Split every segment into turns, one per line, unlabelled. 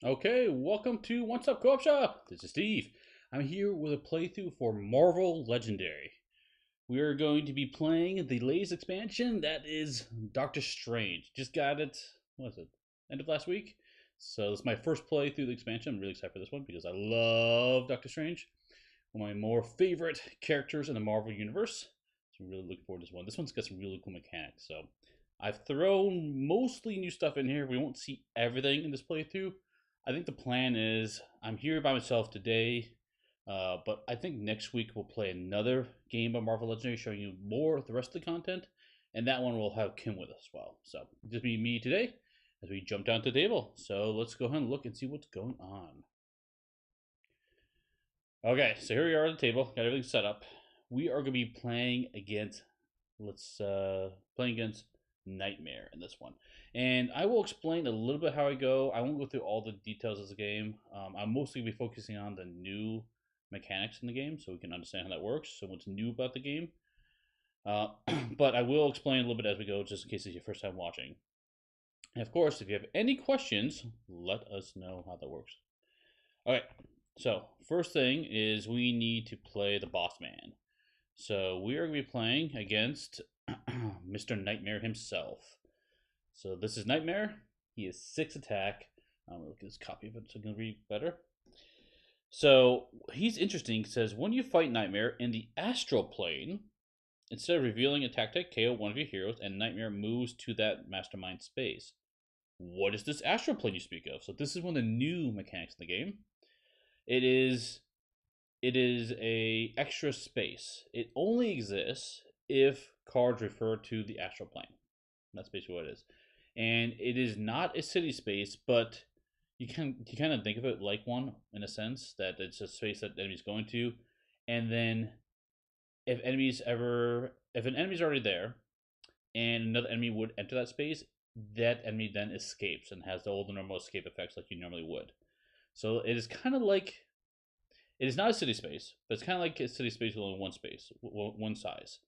Okay, welcome to What's Up Co-op Shop. This is Steve. I'm here with a playthrough for Marvel Legendary. We are going to be playing the latest expansion, that is Doctor Strange. Just got it, what was it, end of last week? So this is my first play through the expansion. I'm really excited for this one because I love Doctor Strange. One of my more favorite characters in the Marvel Universe. So I'm really looking forward to this one. This one's got some really cool mechanics. So I've thrown mostly new stuff in here. We won't see everything in this playthrough. I think the plan is I'm here by myself today, but I think next week we'll play another game of Marvel Legendary showing you more of the rest of the content, and that one will have Kim with us as well. So just be me today as we jump down to the table. So let's go ahead and look and see what's going on. Okay, so here we are at the table, got everything set up. We are going to be playing against, playing against Nightmare in this one. And I will explain a little bit how I go. I won't go through all the details of the game. I'm mostly going to be focusing on the new mechanics in the game so we can understand how that works, so what's new about the game. But I will explain a little bit as we go, just in case it's your first time watching. And of course, if you have any questions, let us know how that works. Okay, so first thing is we need to play the boss man. So we are going to be playing against Mr. Nightmare himself. So this is Nightmare. He is 6 attack. I'm going to look at this copy of it so I can read better. So he's interesting. He says, when you fight Nightmare in the astral plane, instead of revealing a tactic, KO one of your heroes, and Nightmare moves to that Mastermind space. What is this astral plane you speak of? So this is one of the new mechanics in the game. It is a extra space. It only exists if cards refer to the astral plane. That's basically what it is. And it is not a city space, but you kind of think of it like one in a sense, that it's a space that the enemy's going to. And then if an enemy's already there and another enemy would enter that space, that enemy then escapes and has all the normal escape effects like you normally would. So it is kind of like, it is not a city space, but it's kind of like a city space with only one space, one size,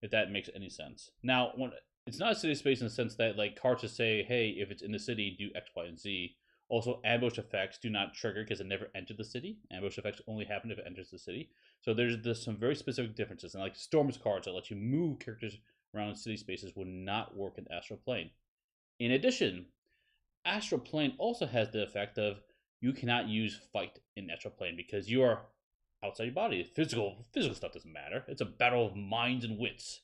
if that makes any sense. Now, when it's not a city space in the sense that like cards just say, hey, if it's in the city, do X, Y, and Z. Also, ambush effects do not trigger because it never entered the city. Ambush effects only happen if it enters the city. So there's some very specific differences. And like Storm's cards that let you move characters around city spaces would not work in the Astral Plane. In addition, Astral Plane also has the effect of you cannot use fight in Astral Plane because you are outside your body. Physical stuff doesn't matter. It's a battle of minds and wits.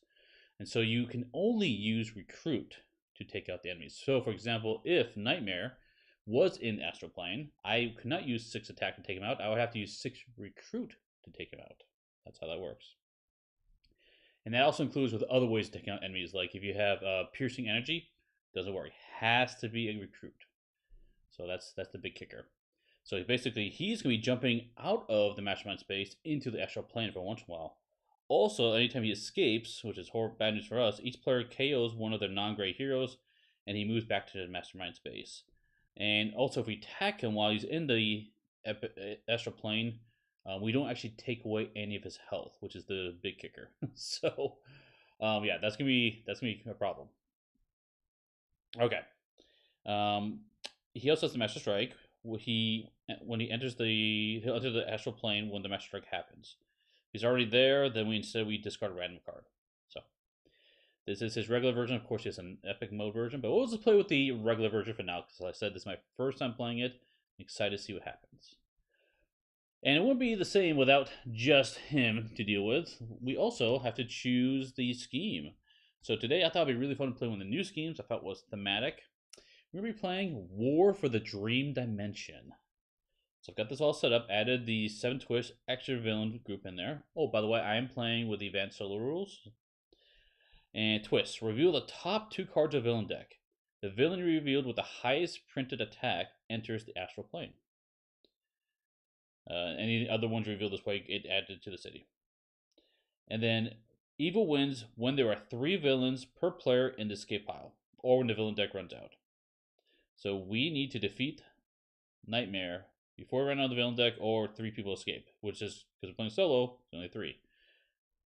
And so you can only use recruit to take out the enemies. So for example, if Nightmare was in Astral Plane, I could not use 6 attack to take him out. I would have to use 6 recruit to take him out. That's how that works. And that also includes with other ways to take out enemies. Like if you have piercing energy, doesn't work. It has to be a recruit. So that's the big kicker. So basically, he's going to be jumping out of the Mastermind space into the Astral Plane for once in a while. Also, anytime he escapes, which is bad news for us, each player KOs one of their non-gray heroes, and he moves back to the Mastermind space. And also, if we attack him while he's in the Astral Plane, we don't actually take away any of his health, which is the big kicker. So, yeah, that's gonna be a problem. Okay. He also has the Master Strike. When he enters he'll enter the Astral Plane when the Master Strike happens. If he's already there, then we discard a random card. So this is his regular version. Of course, he has an epic mode version, but we'll just play with the regular version for now, because like I said, this is my first time playing it. I'm excited to see what happens. And it wouldn't be the same without just him to deal with. We also have to choose the scheme. So today I thought it'd be really fun to play one of the new schemes I felt was thematic. We're going to be playing War for the Dream Dimension. So I've got this all set up, added the 7 Twist extra villain group in there. Oh, by the way, I am playing with the advanced solo rules. And twist, reveal the top 2 cards of villain deck. The villain revealed with the highest printed attack enters the Astral Plane. Any other ones revealed this way get added to the city. And then evil wins when there are 3 villains per player in the escape pile, or when the villain deck runs out. So we need to defeat Nightmare before we run out of the villain deck, or 3 people escape, which is, because we're playing solo, it's only 3.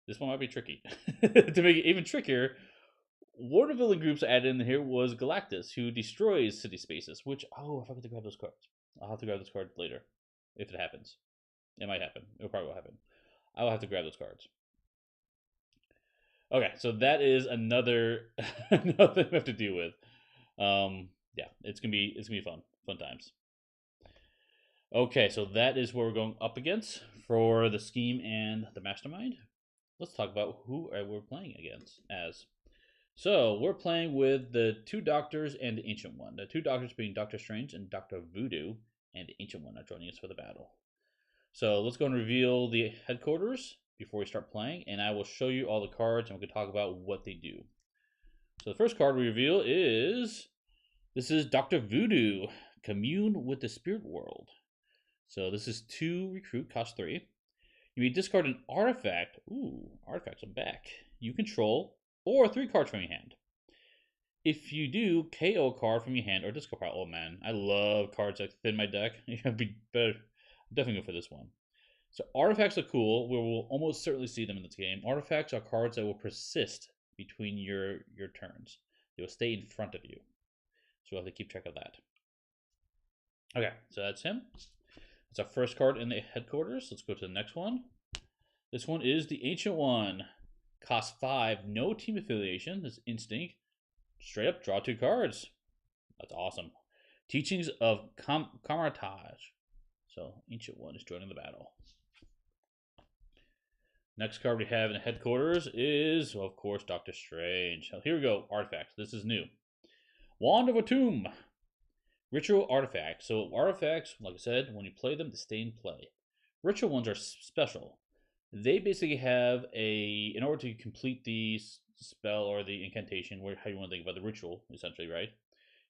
This one might be tricky. To make it even trickier, one of the villain groups added in here was Galactus, who destroys city spaces. Which, oh, I forgot to grab those cards. I'll have to grab those cards later, if it happens. It might happen. It probably will happen. I will have to grab those cards. Okay, so that is another another thing we have to deal with. Yeah, it's gonna be fun times. Okay, so that is what we're going up against for the scheme and the mastermind. Let's talk about who we're playing against as. So we're playing with the two doctors and the ancient one. The two doctors being Doctor Strange and Doctor Voodoo, and the ancient one are joining us for the battle. So let's go and reveal the headquarters before we start playing, and I will show you all the cards and we can talk about what they do. So the first card we reveal is Dr. Voodoo, Commune with the Spirit World. So this is 2 recruit, cost 3. You may discard an artifact. Ooh, artifacts are back. You control, or 3 cards from your hand. If you do, KO a card from your hand or discard pile. Oh man, I love cards that thin my deck. You gotta be better. Definitely go for this one. So artifacts are cool. We will almost certainly see them in this game. Artifacts are cards that will persist between your turns. They will stay in front of you. So we'll have to keep track of that. Okay, so that's him. That's our first card in the headquarters. Let's go to the next one. This one is the Ancient One. Cost 5, no team affiliation. This instinct. Straight up, draw 2 cards. That's awesome. Teachings of Camaratage. So, Ancient One is joining the battle. Next card we have in the headquarters is, well, of course, Doctor Strange. So here we go, artifacts. This is new. Wand of a Tomb. Ritual artifacts. So artifacts, like I said, when you play them, they stay in play. Ritual ones are special. They basically have in order to complete the spell or the incantation, how you want to think about the ritual, essentially, right?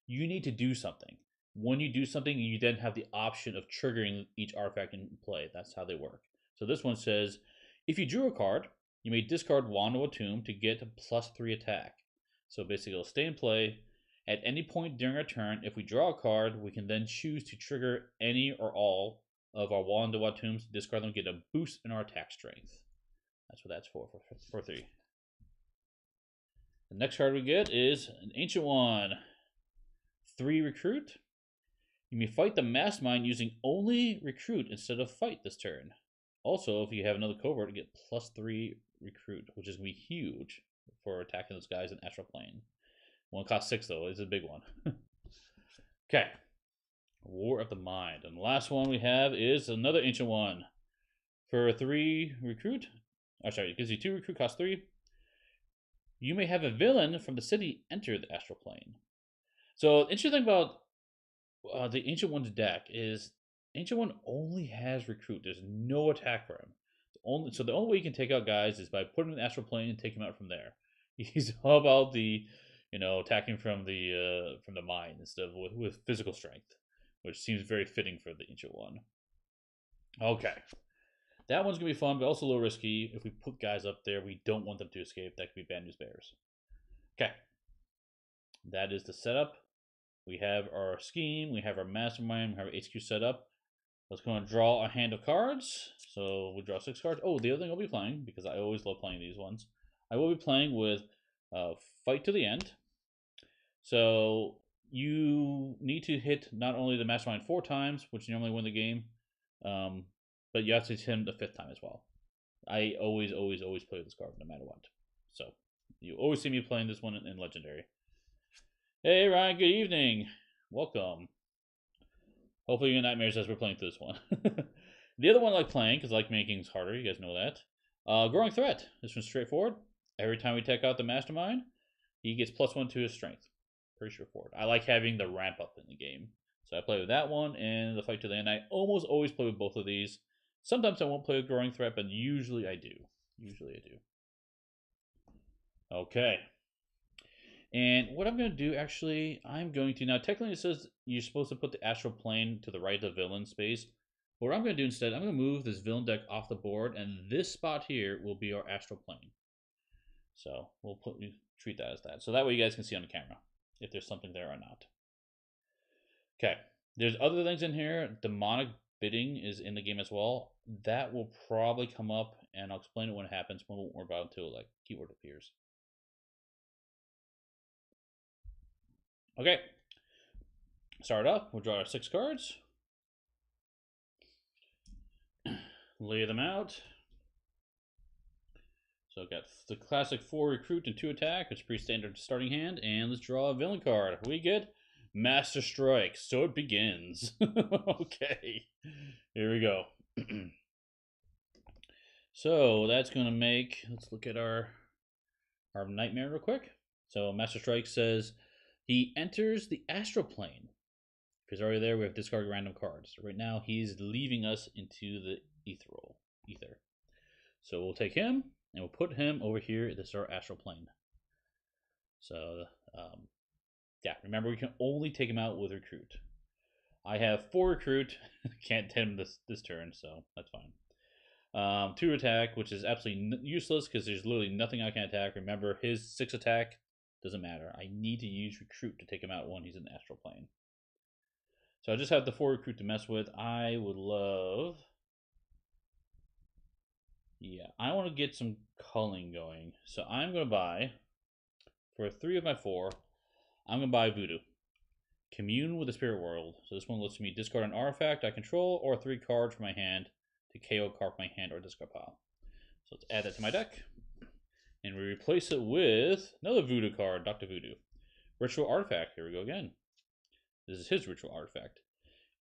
You need to do something. When you do something, you then have the option of triggering each artifact in play. That's how they work. So this one says, if you drew a card, you may discard Wand of a Tomb to get a +3 attack. So basically, it'll stay in play. At any point during our turn, if we draw a card, we can then choose to trigger any or all of our Wand of a Tombs, discard them, get a boost in our attack strength. That's what that's for 3. The next card we get is an Ancient One. 3 recruit. You may fight the Mastermind using only recruit instead of fight this turn. Also, if you have another covert, you get +3 recruit, which is going to be huge for attacking those guys in Astral Plane. One costs 6 though, it's a big one. Okay. War of the Mind. And the last one we have is another Ancient One. For 3 recruit. Oh, sorry, it gives you 2 recruit, cost 3. You may have a villain from the city enter the Astral Plane. So, the interesting thing about the Ancient One's deck is Ancient One only has recruit. There's no attack for him. So the only way you can take out guys is by putting him in the Astral Plane and take him out from there. He's all about the attacking from the mind instead of with physical strength, which seems very fitting for the Ancient One. Okay, that one's gonna be fun, but also a little risky. If we put guys up there, we don't want them to escape. That could be bad news bears. Okay, that is the setup. We have our scheme, we have our mastermind, we have our HQ set up. Let's go and draw a hand of cards. So we draw 6 cards. Oh, the other thing I'll be playing, because I always love playing these ones, I will be playing with Fight to the End. So you need to hit not only the Mastermind 4 times, which normally win the game, but you have to hit him the 5th time as well. I always play this card no matter what. So you always see me playing this one in Legendary. Hey Ryan, good evening. Welcome. Hopefully your nightmares as we're playing through this one. The other one I like playing, because I like making things harder, you guys know that. Growing Threat. This one's straightforward. Every time we take out the Mastermind, he gets +1 to his strength. Pretty straightforward. I like having the ramp up in the game. So I play with that one and the Fight to the End. I almost always play with both of these. Sometimes I won't play with Growing Threat, but usually I do. Okay. And what I'm going to do, actually, I'm going to, now technically it says you're supposed to put the Astral Plane to the right of the villain space. But what I'm going to do instead, I'm going to move this villain deck off the board, and this spot here will be our Astral Plane. So we'll treat that as that. So that way you guys can see on the camera if there's something there or not. Okay, there's other things in here. Demonic bidding is in the game as well. That will probably come up, and I'll explain it when it happens. We won't worry about it until like keyword appears. Okay. Start up. We'll draw our 6 cards. Lay them out. So I've got the classic 4 recruit and 2 attack, which is pretty standard starting hand. And let's draw a villain card. We get Master Strike. So it begins. Okay. Here we go. So that's going to make, let's look at our nightmare real quick. So Master Strike says he enters the astral plane. If he's already there, we have discard random cards. So right now he's leaving us into the ether. So we'll take him and we'll put him over here. This is our astral plane. So yeah, remember we can only take him out with recruit. I have 4 recruit. Can't hit him this turn, so that's fine. 2 attack, which is absolutely useless because there's literally nothing I can attack. Remember, his 6 attack doesn't matter. I need to use recruit to take him out when he's in the astral plane. So I just have the 4 recruit to mess with. I would love... Yeah, I want to get some culling going. So I'm going to buy, for 3 of my 4, I'm going to buy Voodoo. Commune with the spirit world. So this one lets me discard an artifact I control or 3 cards from my hand to KO card from my hand or discard pile. So let's add that to my deck. And we replace it with another Voodoo card, Dr. Voodoo. Ritual artifact. Here we go again. This is his ritual artifact.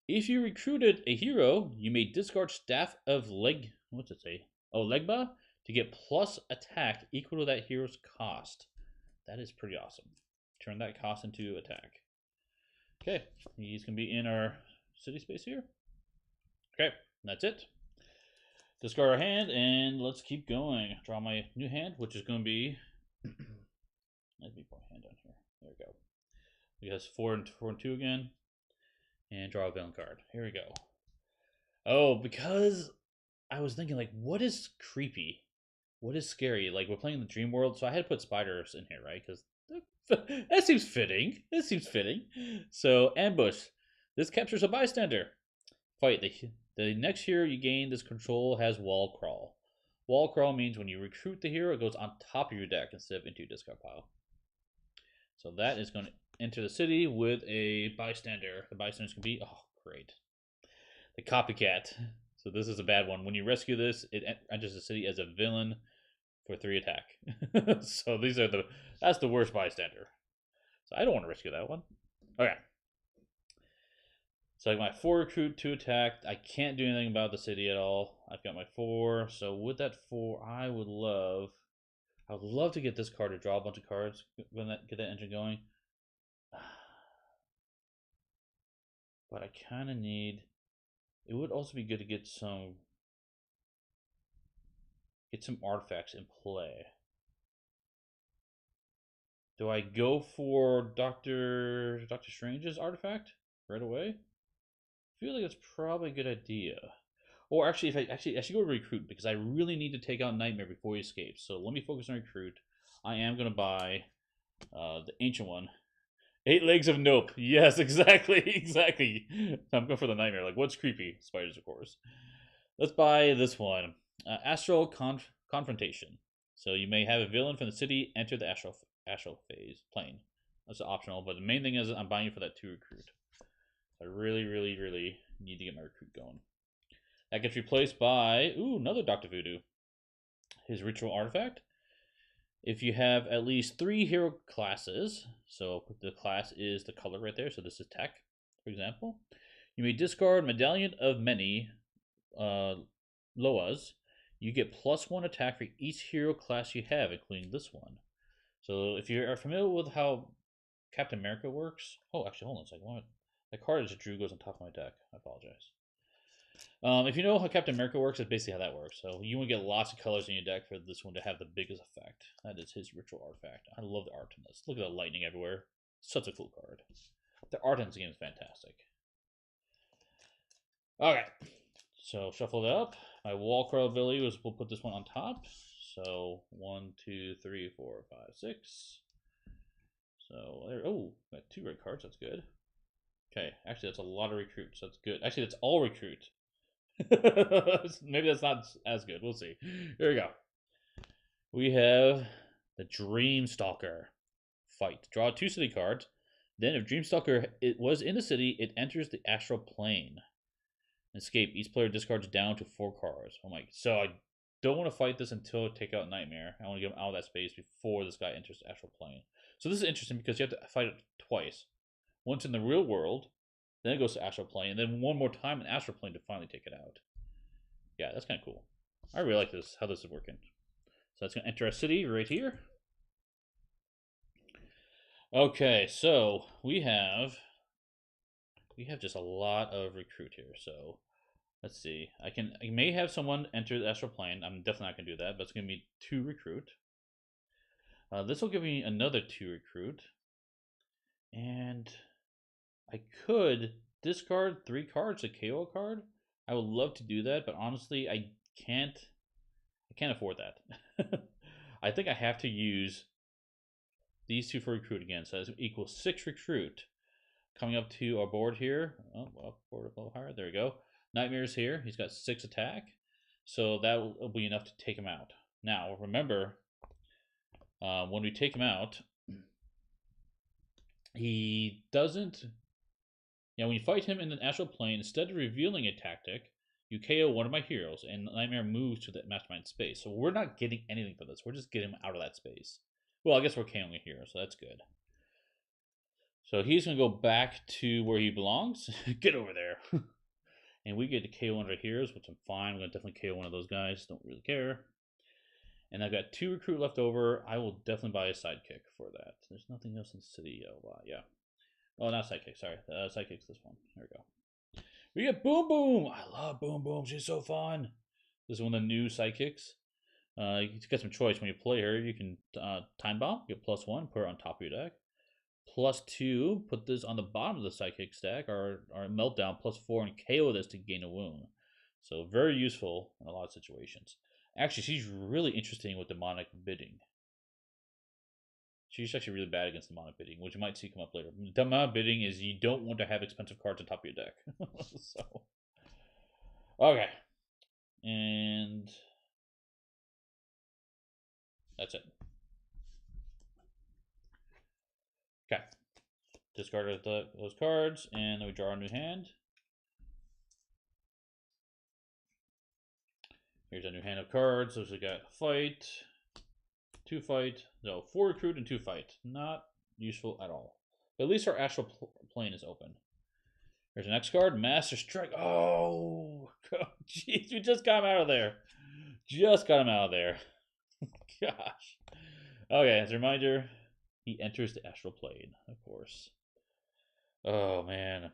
If you recruited a hero, you may discard Staff of what's it say? Oh, Legba to get plus attack equal to that hero's cost. That is pretty awesome. Turn that cost into attack. Okay, he's going to be in our city space here. Okay, that's it. Discard our hand, and let's keep going. Draw my new hand, which is going to be... Let me put my hand down here. There we go. We have 4 and 2 again. And draw a villain card. Here we go. Oh, because I was thinking, like, what is creepy? What is scary? Like, we're playing the dream world, so I had to put spiders in here, right? Because that seems fitting. It seems fitting. So, ambush. This captures a bystander. Fight. The next hero you gain this control has wall crawl. Wall crawl means when you recruit the hero, it goes on top of your deck instead of into your discard pile. So that is going to enter the city with a bystander. The bystander's going to be, oh, great. The copycat. So this is a bad one. When you rescue this, it enters the city as a villain for 3 attack. So that's the worst bystander. So I don't want to rescue that one. Okay. So I got my 4 recruit, 2 attack. I can't do anything about the city at all. I've got my 4. So with that 4, I would love to get this card to draw a bunch of cards when get that engine going. But I kind of need... It would also be good to get some artifacts in play. Do I go for Doctor Strange's artifact right away? I feel like that's probably a good idea. Or actually, if I should go recruit because I really need to take out Nightmare before he escapes. So let me focus on recruit. I am gonna buy the ancient one. 8 legs of nope. Yes, exactly, exactly. I'm going for the Nightmare. Like, what's creepy? Spiders, of course. Let's buy this one. Astral Confrontation. So you may have a villain from the city enter the astral phase plane. That's optional, but the main thing is I'm buying for that 2 recruit. I really, really, really need to get my recruit going. That gets replaced by, ooh, another Dr. Voodoo. His ritual artifact. If you have at least 3 hero classes, so the class is the color right there, so this is tech, for example, you may discard Medallion of Many Loas. You get +1 attack for each hero class you have, including this one. So if you are familiar with how Captain America works, oh, actually, hold on a second. What? The card I just drew goes on top of my deck. I apologize. If you know how Captain America works, that's basically how that works. So you want to get lots of colors in your deck for this one to have the biggest effect. That is his ritual artifact. I love the art in this. Look at the lightning everywhere. Such a cool card. The art in this game is fantastic. Okay. So shuffle it up. My wall crawl ability was we'll put this one on top. So 1, 2, 3, 4, 5, 6. So there. Oh, got 2 red cards. That's good. Okay, actually that's a lot of recruits. That's good. Actually, that's all recruit. Maybe that's not as good. We'll see. Here we go. We have the Dream Stalker. Fight. Draw 2 city cards. Then, if Dreamstalker it was in the city, it enters the astral plane. Escape. Each player discards down to 4 cards. Oh my! So I don't want to fight this until I take out Nightmare. I want to get him out of that space before this guy enters the astral plane. So this is interesting because you have to fight it twice. Once in the real world, then it goes to astral plane, and then one more time in astral plane to finally take it out. Yeah, that's kind of cool. I really like this. How this is working. So that's gonna enter our city right here. Okay, so we have just a lot of recruit here. So let's see. I may have someone enter the astral plane. I'm definitely not gonna do that, but it's gonna be 2 recruit. This will give me another 2 recruit, and I could discard 3 cards to KO a card. I would love to do that, but honestly, I can't afford that. I think I have to use these 2 for recruit again. So that equals 6 recruit. Coming up to our board here. Oh, well, board up a little higher. There we go. Nightmare's here. He's got 6 attack. So that will be enough to take him out. Now, remember, when we take him out, he doesn't... when you fight him in the astral plane, instead of revealing a tactic, you KO one of my heroes, and Nightmare moves to the Mastermind space. So we're not getting anything for this. We're just getting him out of that space. Well, I guess we're KOing a hero, so that's good. So he's going to go back to where he belongs. Get over there. And we get to KO one of our heroes, which I'm fine. We're going to definitely KO one of those guys. Don't really care. And I've got 2 recruit left over. I will definitely buy a sidekick for that. There's nothing else in the city. Yeah. Oh, not sidekick. Sorry. Sidekick's this one. There we go. We get Boom Boom. I love Boom Boom. She's so fun. This is one of the new sidekicks. You get some choice when you play her. You can Time Bomb, get +1, put her on top of your deck. +2, put this on the bottom of the sidekick stack, or Meltdown, +4, and KO this to gain a wound. So very useful in a lot of situations. Actually, she's really interesting with demonic bidding. She's actually really bad against demonic bidding, which you might see come up later. Demonic bidding is you don't want to have expensive cards on top of your deck. So, okay, and that's it. Okay, discard those cards, and then we draw a new hand. Here's a new hand of cards. So we got fight, 2 fight, no, 4 recruit and 2 fight. Not useful at all. But at least our astral plane is open. Here's the next card, Master Strike. Oh, jeez, we just got him out of there. Just got him out of there. Gosh. Okay, as a reminder, he enters the astral plane, of course. Oh, man.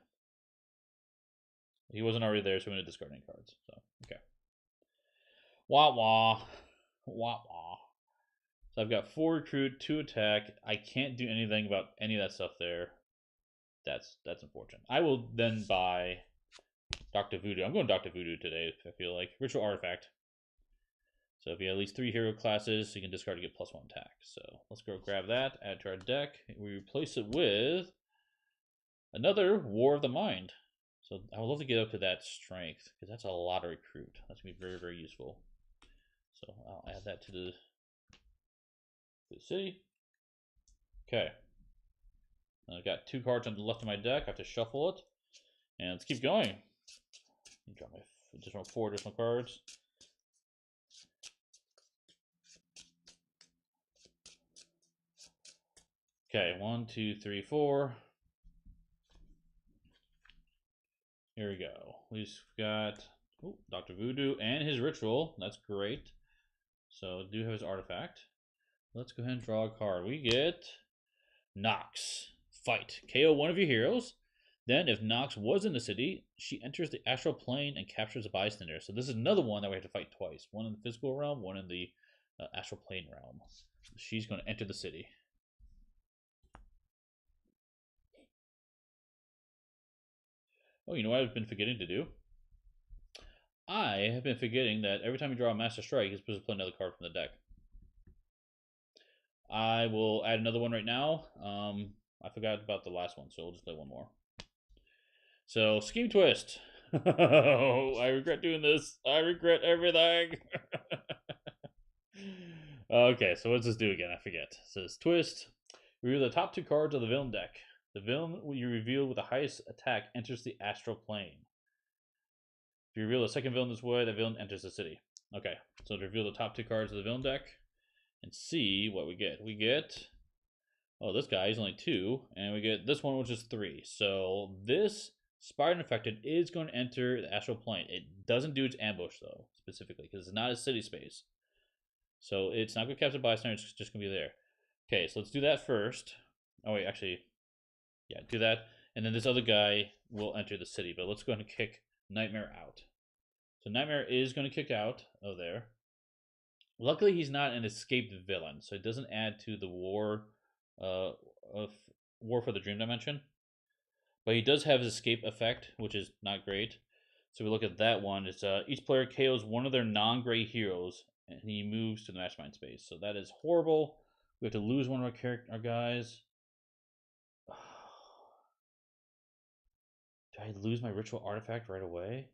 He wasn't already there, so we're going to discard any cards. So, okay. Wah, wah. Wah, wah. So I've got 4 recruit, 2 attack. I can't do anything about any of that stuff there. That's unfortunate. I will then buy Dr. Voodoo. I'm going Dr. Voodoo today, I feel like. Ritual Artifact. So if you have at least 3 hero classes, you can discard to get +1 attack. So let's go grab that, add to our deck. We replace it with another War of the Mind. So I would love to get up to that strength, because that's a lot of recruit. That's going to be very, very useful. So I'll add that to the city. Okay. I've got 2 cards on the left of my deck. I have to shuffle it. And let's keep going. Draw my additional 4 additional cards. Okay, 1, 2, 3, 4. Here we go. We've got Dr. Voodoo and his ritual. That's great. So do have his artifact. Let's go ahead and draw a card. We get Nox. Fight. KO one of your heroes. Then, if Nox was in the city, she enters the astral plane and captures a bystander. So this is another one that we have to fight twice. One in the physical realm, one in the astral plane realm. She's going to enter the city. Oh, you know what I've been forgetting to do? I have been forgetting that every time you draw a Master Strike, you're supposed to play another card from the deck. I will add another one right now. I forgot about the last one, so we'll just play one more. So, Scheme Twist. Oh, I regret doing this. I regret everything. Okay, so what's this do again? I forget. It says Twist. Reveal the top 2 cards of the villain deck. The villain you reveal with the highest attack enters the astral plane. If you reveal the second villain this way, the villain enters the city. Okay, so to reveal the top 2 cards of the villain deck and see what we get. We get, oh, this guy is only 2, and we get this one, which is 3. So this Spider Infected is going to enter the astral plane. It doesn't do its ambush, though, specifically, because it's not a city space. So it's not going to capture bystander, it's just going to be there. Okay, so let's do that first. Oh, wait, actually, yeah, do that. And then this other guy will enter the city, but let's go ahead and kick Nightmare out. So Nightmare is going to kick out of there. Luckily, he's not an escaped villain, so it doesn't add to the war of War for the Dream Dimension. But he does have his escape effect, which is not great. So we look at that one. It's each player KOs one of their non-gray heroes, and he moves to the Mastermind space. So that is horrible. We have to lose one of our guys. Do I lose my ritual artifact right away?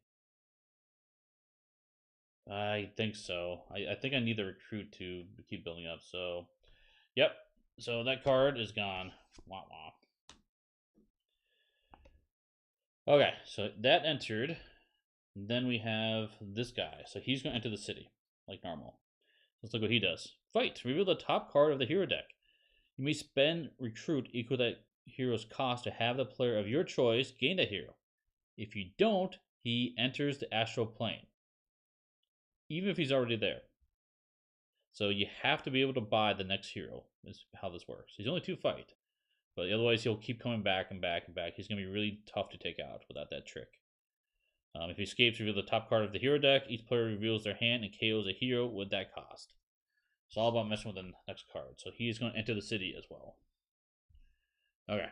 I think so. I think I need the recruit to keep building up. So, yep. So that card is gone. Wah wah. Okay, so that entered. Then we have this guy. So he's going to enter the city like normal. Let's look what he does. Fight. Reveal the top card of the hero deck. You may spend recruit equal that hero's cost to have the player of your choice gain that hero. If you don't, he enters the astral plane, even if he's already there. So you have to be able to buy the next hero, is how this works. He's only 2 fight, but otherwise he'll keep coming back and back and back. He's going to be really tough to take out without that trick. If he escapes, reveal the top card of the hero deck. Each player reveals their hand and KOs a hero with that cost. It's all about messing with the next card. So he's going to enter the city as well. Okay.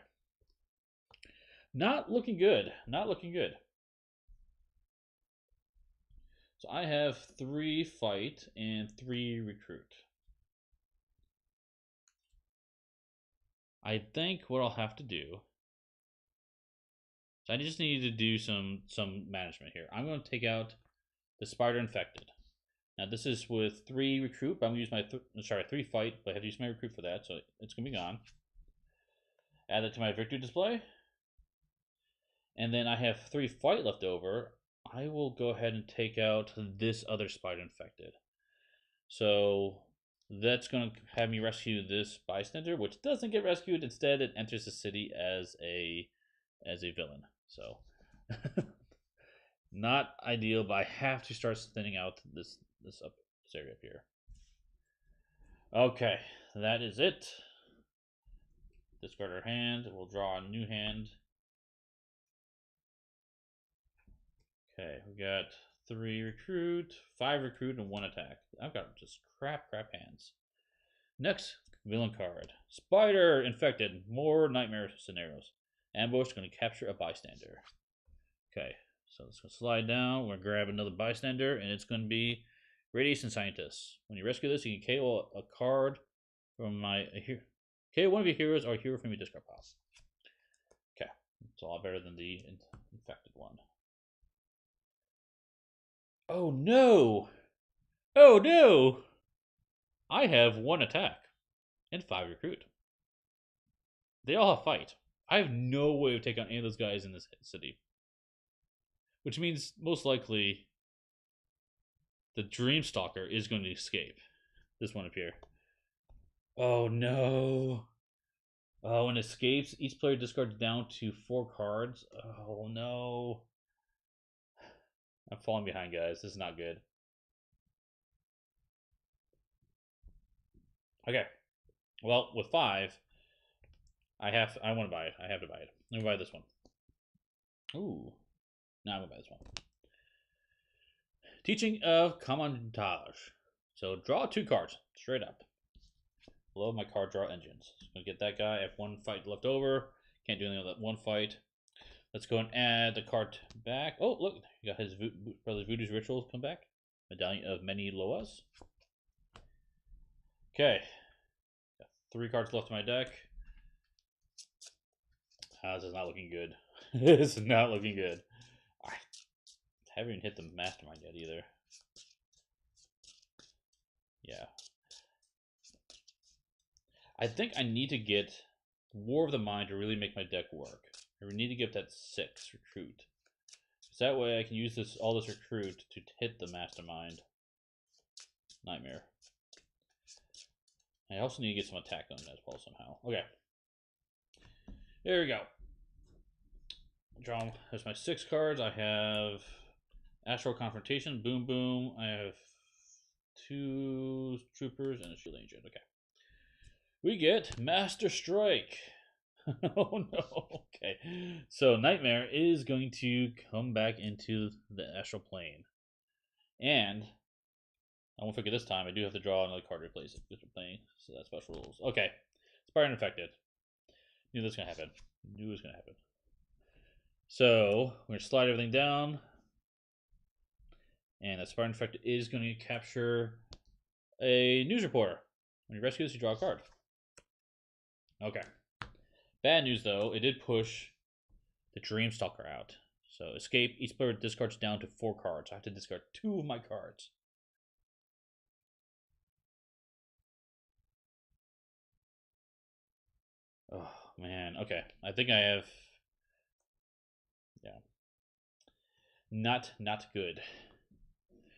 Not looking good. Not looking good. So I have 3 fight and 3 recruit. I think what I'll have to do, so I just need to do some management here. I'm going to take out the Spider Infected. Now this is with 3 recruit, but I'm going to use my 3 fight, but I have to use my recruit for that, so it's going to be gone. Add it to my victory display. And then I have 3 fight left over. I will go ahead and take out this other Spider Infected. So that's going to have me rescue this bystander, which doesn't get rescued. Instead, it enters the city as a villain. So not ideal, but I have to start thinning out this area up here. Okay, that is it. Discard our hand. We'll draw a new hand. Okay, we got 3 recruit, 5 recruit, and 1 attack. I've got just crap hands. Next, villain card. Spider Infected. More nightmare scenarios. Ambush going to capture a bystander. Okay, so let's go slide down. We're going to grab another bystander, and it's going to be Radiation Scientist. When you rescue this, you can KO a card from KO one of your heroes or a hero from your discard pile. Okay, it's a lot better than the infected one. Oh no! Oh no! I have 1 attack and 5 recruit. They all have fight. I have no way of taking on any of those guys in this city. Which means, most likely, the Dreamstalker is going to escape. This one up here. Oh no! Oh, when it escapes, each player discards down to 4 cards. Oh no! I'm falling behind, guys. This is not good. Okay. Well, with 5, I want to buy it. I have to buy it. Let me buy this one. Ooh. No, I'm going to buy this one. Teaching of Commontage. So draw 2 cards. Straight up. Love my card draw engines. So I'm going to get that guy. I have 1 fight left over. Can't do anything with that 1 fight. Let's go and add the card back. Oh, look. You got his brother's Voodoo's Rituals come back. Medallion of Many Loas. Okay. Got 3 cards left in my deck. This is not looking good. This is not looking good. I haven't even hit the Mastermind yet either. Yeah. I think I need to get War of the Mind to really make my deck work. I need to get that 6 recruit. So that way I can use all this recruit to hit the Mastermind Nightmare. I also need to get some attack on that as well somehow. Okay. There we go. Draw. There's my 6 cards. I have Astral Confrontation, Boom Boom. I have 2 Troopers and a Shield Agent. Okay. We get Master Strike. Oh no. Okay. So Nightmare is going to come back into the Astral Plane. And I won't forget this time, I do have to draw another card to replace it because we're playing, so that's special rules. Okay. Inspired Infected. Knew this was going to happen. Knew it was going to happen. So, we're going to slide everything down. And that Inspired Infected is going to capture a news reporter. When you rescue this, you draw a card. Okay. Bad news, though, it did push the Dreamstalker out. So, escape. Each player discards down to 4 cards. I have to discard 2 of my cards. Oh, man. Okay. I think I have... Yeah. Not good.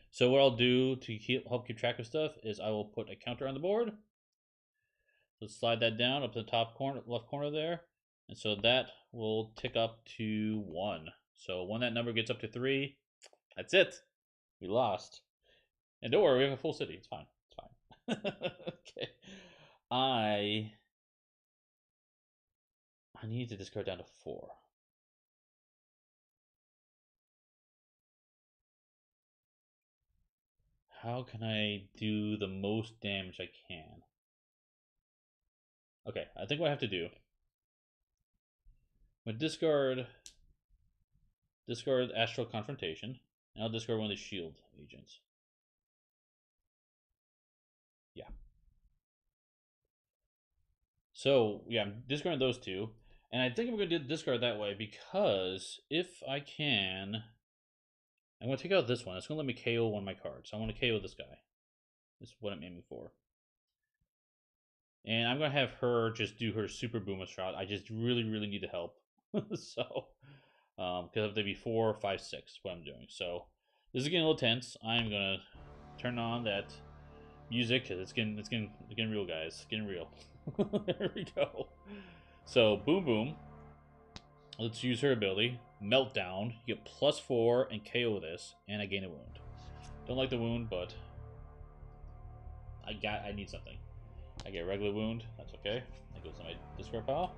So what I'll do to help keep track of stuff is I will put a counter on the board. So slide that down up to the top corner, left corner there. And so that will tick up to 1. So when that number gets up to 3, that's it. We lost. And don't worry, we have a full city. It's fine. It's fine. Okay. I need to discard down to 4. How can I do the most damage I can? Okay, I think what I have to do, I'm going to discard Astral Confrontation, and I'll discard one of the Shield Agents. Yeah. So, yeah, I'm discarding those 2. And I think I'm going to discard that way because if I can, I'm going to take out this one. It's going to let me KO one of my cards. So I want to KO this guy. This is what I'm aiming for. And I'm going to have her just do her super boomer shot. I just really need the help. So, because if they be 4, 5, 6, what I'm doing. So, this is getting a little tense. I'm going to turn on that music because it's getting real, guys. It's getting real. There we go. So, Boom Boom. Let's use her ability. Meltdown. You get +4 and KO this, and I gain a wound. Don't like the wound, but I need something. I get a regular wound. That's okay. That goes to my discard pile.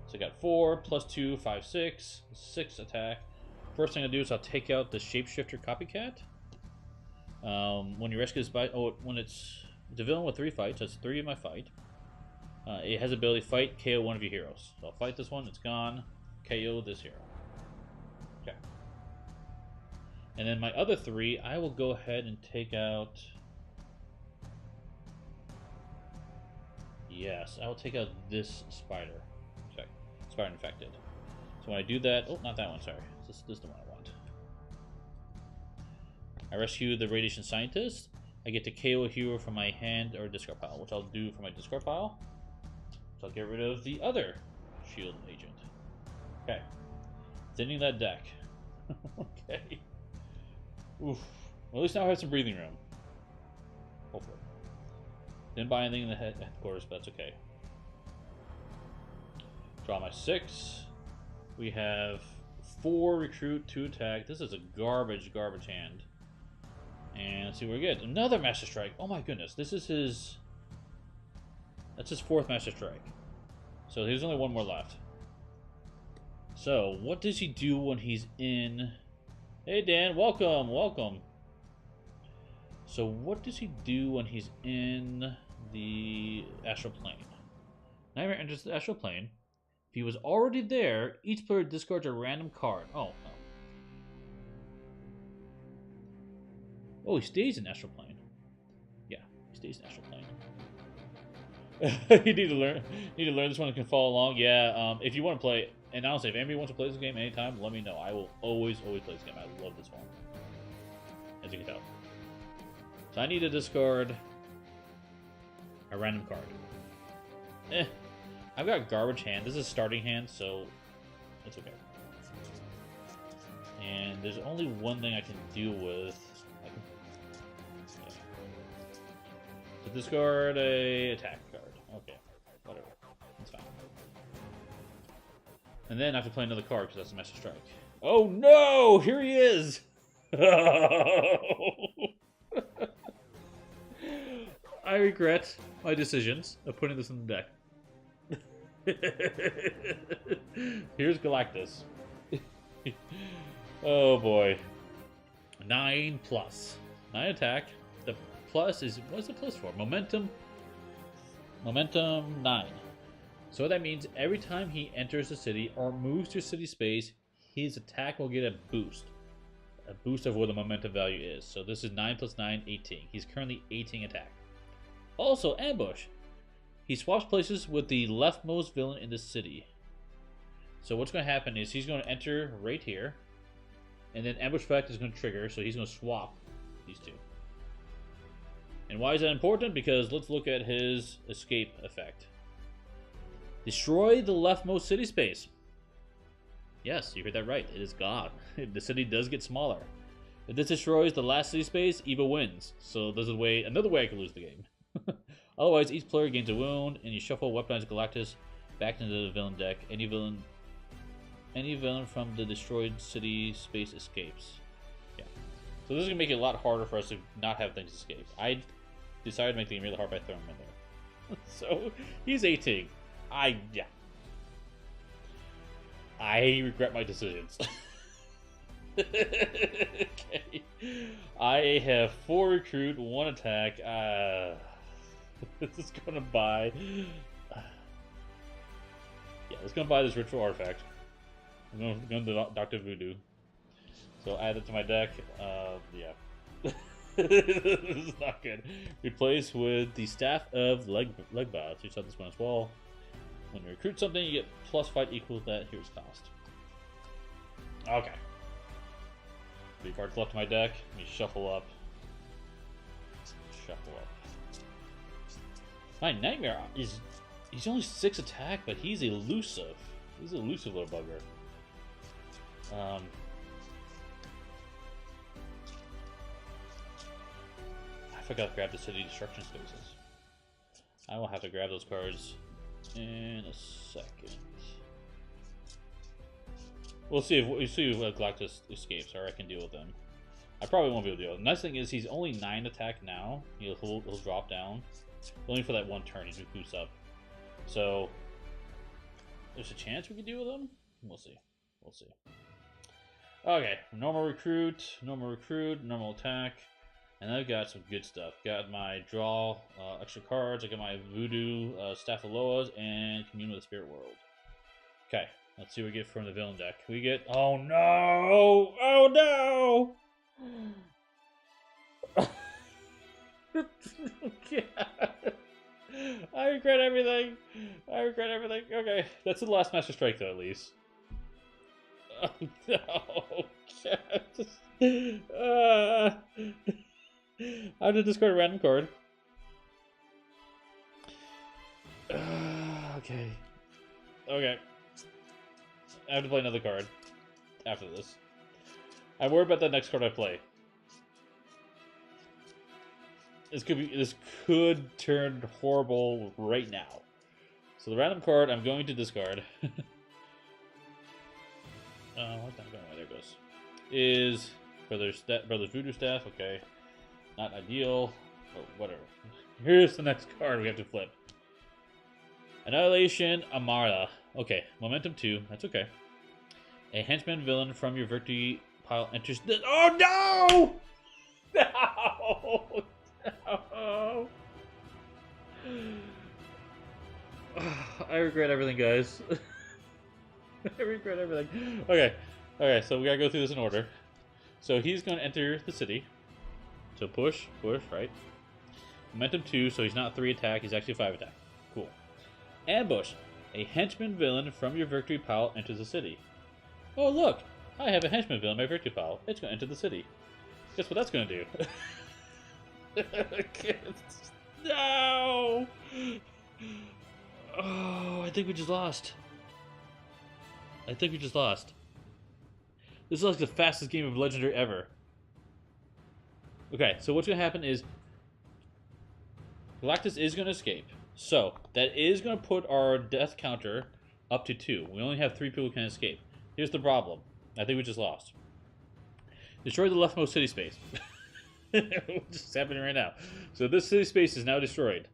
So I got 4 +2, 5, 6. 6 attack. First thing I do is I'll take out the Shapeshifter Copycat. When you rescue this when it's a villain with 3 fights, that's 3 in my fight. It has ability fight, KO one of your heroes. So I'll fight this one, it's gone. KO this hero. Okay. And then my other 3, I will go ahead and take out... Yes, I will take out this spider. Sorry, Spider Infected. So when I do that... Oh, not that one, sorry. This is the one I want. I rescue the Radiation Scientist. I get to KO a hero from my hand or discard pile, which I'll do from my discard pile. So I'll get rid of the other Shield Agent. Okay. Thinning that deck. Okay. Oof. Well, at least now I have some breathing room. Hopefully. Didn't buy anything in the headquarters, but that's okay. Draw my 6. We have 4 recruit, 2 attack. This is a garbage hand. And let's see what we get. Another Master Strike. Oh my goodness. This is his... That's his 4th Master Strike. So there's only 1 more left. So, what does he do when he's in... Hey Dan, welcome, welcome. So what does he do when he's in the Astral Plane? Nightmare enters the Astral Plane. If he was already there, each player discards a random card. Oh, no. Oh, he stays in Astral Plane. Yeah, he stays in Astral Plane. You need to learn this one and can follow along. Yeah, if you want to play, and honestly, if anybody wants to play this game anytime, let me know. I will always play this game. I love this one. As you can tell. So I need to discard a random card. I've got garbage hand. This is starting hand, so it's okay. And there's only one thing I can deal with. To discard a attack card. Okay, whatever. That's fine. And then I have to play another card because that's a Master Strike. Oh no! Here he is! I regret my decisions of putting this in the deck. Here's Galactus. Oh boy. 9+. 9 attack. The plus is, what's the plus for? Momentum. Momentum 9. So what that means, every time he enters the city or moves to city space, his attack will get a boost. A boost of what the momentum value is. So this is 9 + 9, 18. He's currently 18 attack. Also, ambush. He swaps places with the leftmost villain in the city. So what's going to happen is he's going to enter right here. And then ambush effect is going to trigger, so he's going to swap these two. And why is that important? Because let's look at his escape effect. Destroy the leftmost city space. Yes, you heard that right. It is gone. The city does get smaller. If this destroys the last city space, Eva wins. So there's another way I could lose the game. Otherwise, each player gains a wound, and you shuffle weaponized Galactus back into the villain deck. Any villain from the destroyed city space escapes. Yeah. So this is gonna make it a lot harder for us to not have things escape. I decided to make the game really hard by throwing him in there. So he's 18. I regret my decisions. Okay. I have 4 recruit, 1 attack. This is gonna buy. Yeah, let's gonna buy this ritual artifact. I'm going to Dr. Voodoo. So add it to my deck. Yeah. This is not good. Replace with the Staff of Legba. So you set this one as well. When you recruit something, you get +5 equals that. Here's cost. Okay. 3 cards left in my deck. Let me shuffle up. Shuffle up. My Nightmare is... He's only 6 attack, but he's elusive. He's an elusive little bugger. I forgot to grab the city destruction spaces. I will have to grab those cards in a second. We'll see if Galactus escapes, or I can deal with them. I probably won't be able to deal with him. The nice thing is he's only 9 attack now. He'll drop down. Only for that one turn, he boosts up. So there's a chance we can deal with him. We'll see. We'll see. Okay, normal recruit, normal attack, and I've got some good stuff. Got my draw extra cards. I got my Voodoo Staff of Loas and Commune with the Spirit World. Okay, let's see what we get from the villain deck. We get, oh no, oh no. God. I regret everything. I regret everything. Okay, that's the last Master Strike though, at least. Oh no! I have to discard a random card. Okay. Okay. I have to play another card after this. I'm worried about the next card I play. This could turn horrible right now. So the random card I'm going to discard. What's that going? There it goes. Is Brother's Voodoo Staff? Okay, not ideal, but whatever. Here's the next card we have to flip. Annihilation Amara. Okay, momentum 2. That's okay. A henchman villain from your victory pile enters the. Oh no! No! No! I regret everything, guys. I regret everything. Okay, so we gotta go through this in order. So he's gonna enter the city. So push, right? Momentum 2, so he's not 3 attack, he's actually 5 attack. Cool. Ambush. A henchman villain from your victory pile enters the city. Oh look, I have a henchman villain in my victory pile. It's gonna enter the city. Guess what that's gonna do? No! Oh, I think we just lost. I think we just lost. This is like the fastest game of Legendary ever. Okay, so what's going to happen is Galactus is going to escape. So that is going to put our death counter up to 2. We only have 3 people who can escape. Here's the problem. I think we just lost. Destroy the leftmost city space. Just happening right now. So this city space is now destroyed.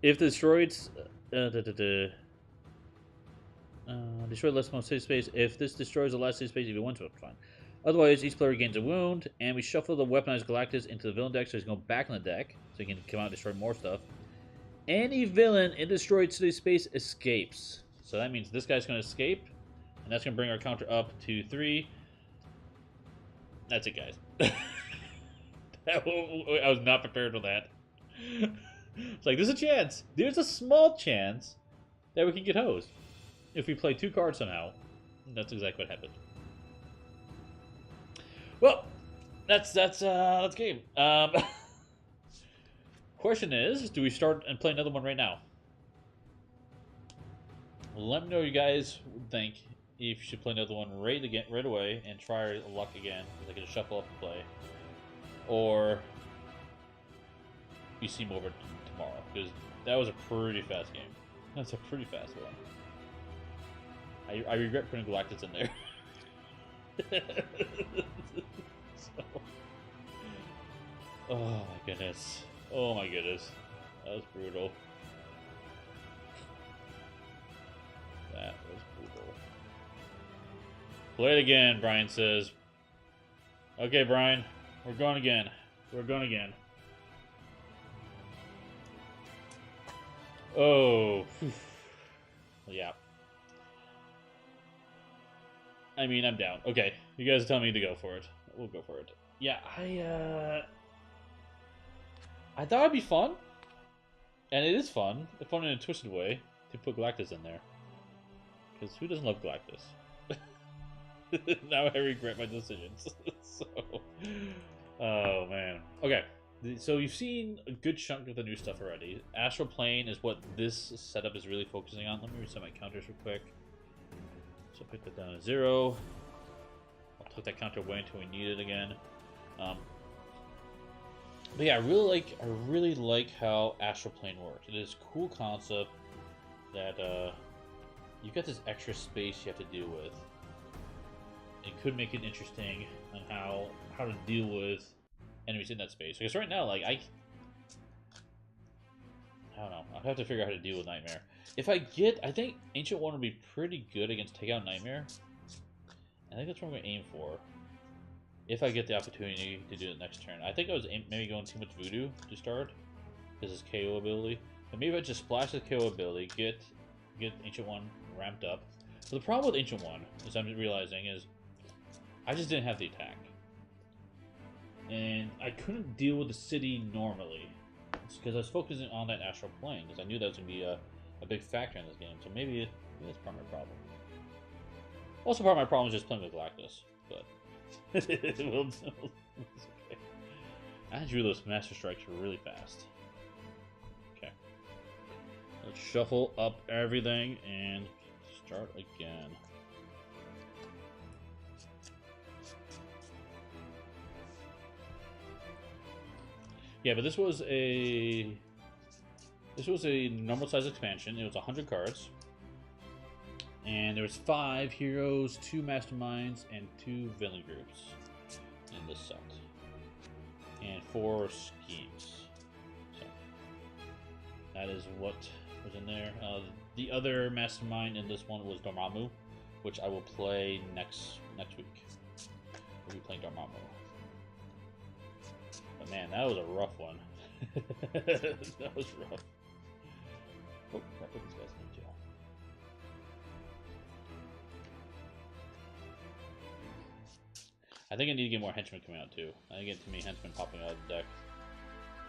If destroyed, destroy the leftmost city space. If this destroys the last city space, if you want to, it's fine. Otherwise, each player gains a wound, and we shuffle the weaponized Galactus into the villain deck, so he's going back on the deck, so he can come out and destroy more stuff. Any villain in destroyed city space escapes. So that means this guy's going to escape, and that's going to bring our counter up to 3. That's it, guys. I was not prepared for that. It's like, there's a chance. There's a small chance that we can get hosed. If we play 2 cards somehow. That's exactly what happened. Well, that's game. Question is, do we start and play another one right now? Let me know what you guys think. If you should play another one right away and try luck again, because I can shuffle up and play, or you see more of it tomorrow, because that was a pretty fast game. That's a pretty fast one. I regret putting Galactus in there. So. Oh my goodness. Oh my goodness. That was brutal. That was brutal. Play it again, Brian says. Okay, Brian. We're going again. We're going again. Oh. Yeah. I mean, I'm down. Okay, you guys tell me to go for it. We'll go for it. Yeah, I thought it'd be fun. And it is fun. Fun in a twisted way to put Galactus in there. Because who doesn't love Galactus? Now I regret my decisions. So, oh man. Okay, so you've seen a good chunk of the new stuff already. Astral Plane is what this setup is really focusing on. Let me reset my counters real quick. So pick that down to 0. I'll tuck that counter away until we need it again. But yeah, I really like how Astral Plane works. It is a cool concept that you got this extra space you have to deal with. It could make it interesting on how to deal with enemies in that space. Because right now, like I don't know. I'll have to figure out how to deal with Nightmare. If I think Ancient One would be pretty good against Take Out Nightmare. I think that's what I'm going to aim for. If I get the opportunity to do it next turn. I think I was maybe going too much Voodoo to start. Because it's KO ability. But maybe I just splash the KO ability, get Ancient One ramped up. But the problem with Ancient One, as I'm realizing, is I just didn't have the attack. And I couldn't deal with the city normally. It's because I was focusing on that Astral Plane. Because I knew that was going to be a big factor in this game. So maybe that's part of my problem. Also part of my problem is just playing with Galactus. But it's okay. I drew those Master Strikes really fast. Okay. Let's shuffle up everything and start again. Yeah, but this was a normal size expansion. It was 100 cards. And there was 5 heroes, 2 masterminds, and 2 villain groups in this set. And 4 schemes. So that is what was in there. The other mastermind in this one was Dormammu, which I will play next week. We'll be playing Dormammu. But man, that was a rough one. That was rough. Oh, I put these guys in jail. I think I need to get more henchmen coming out too. I get too many henchmen popping out of the deck.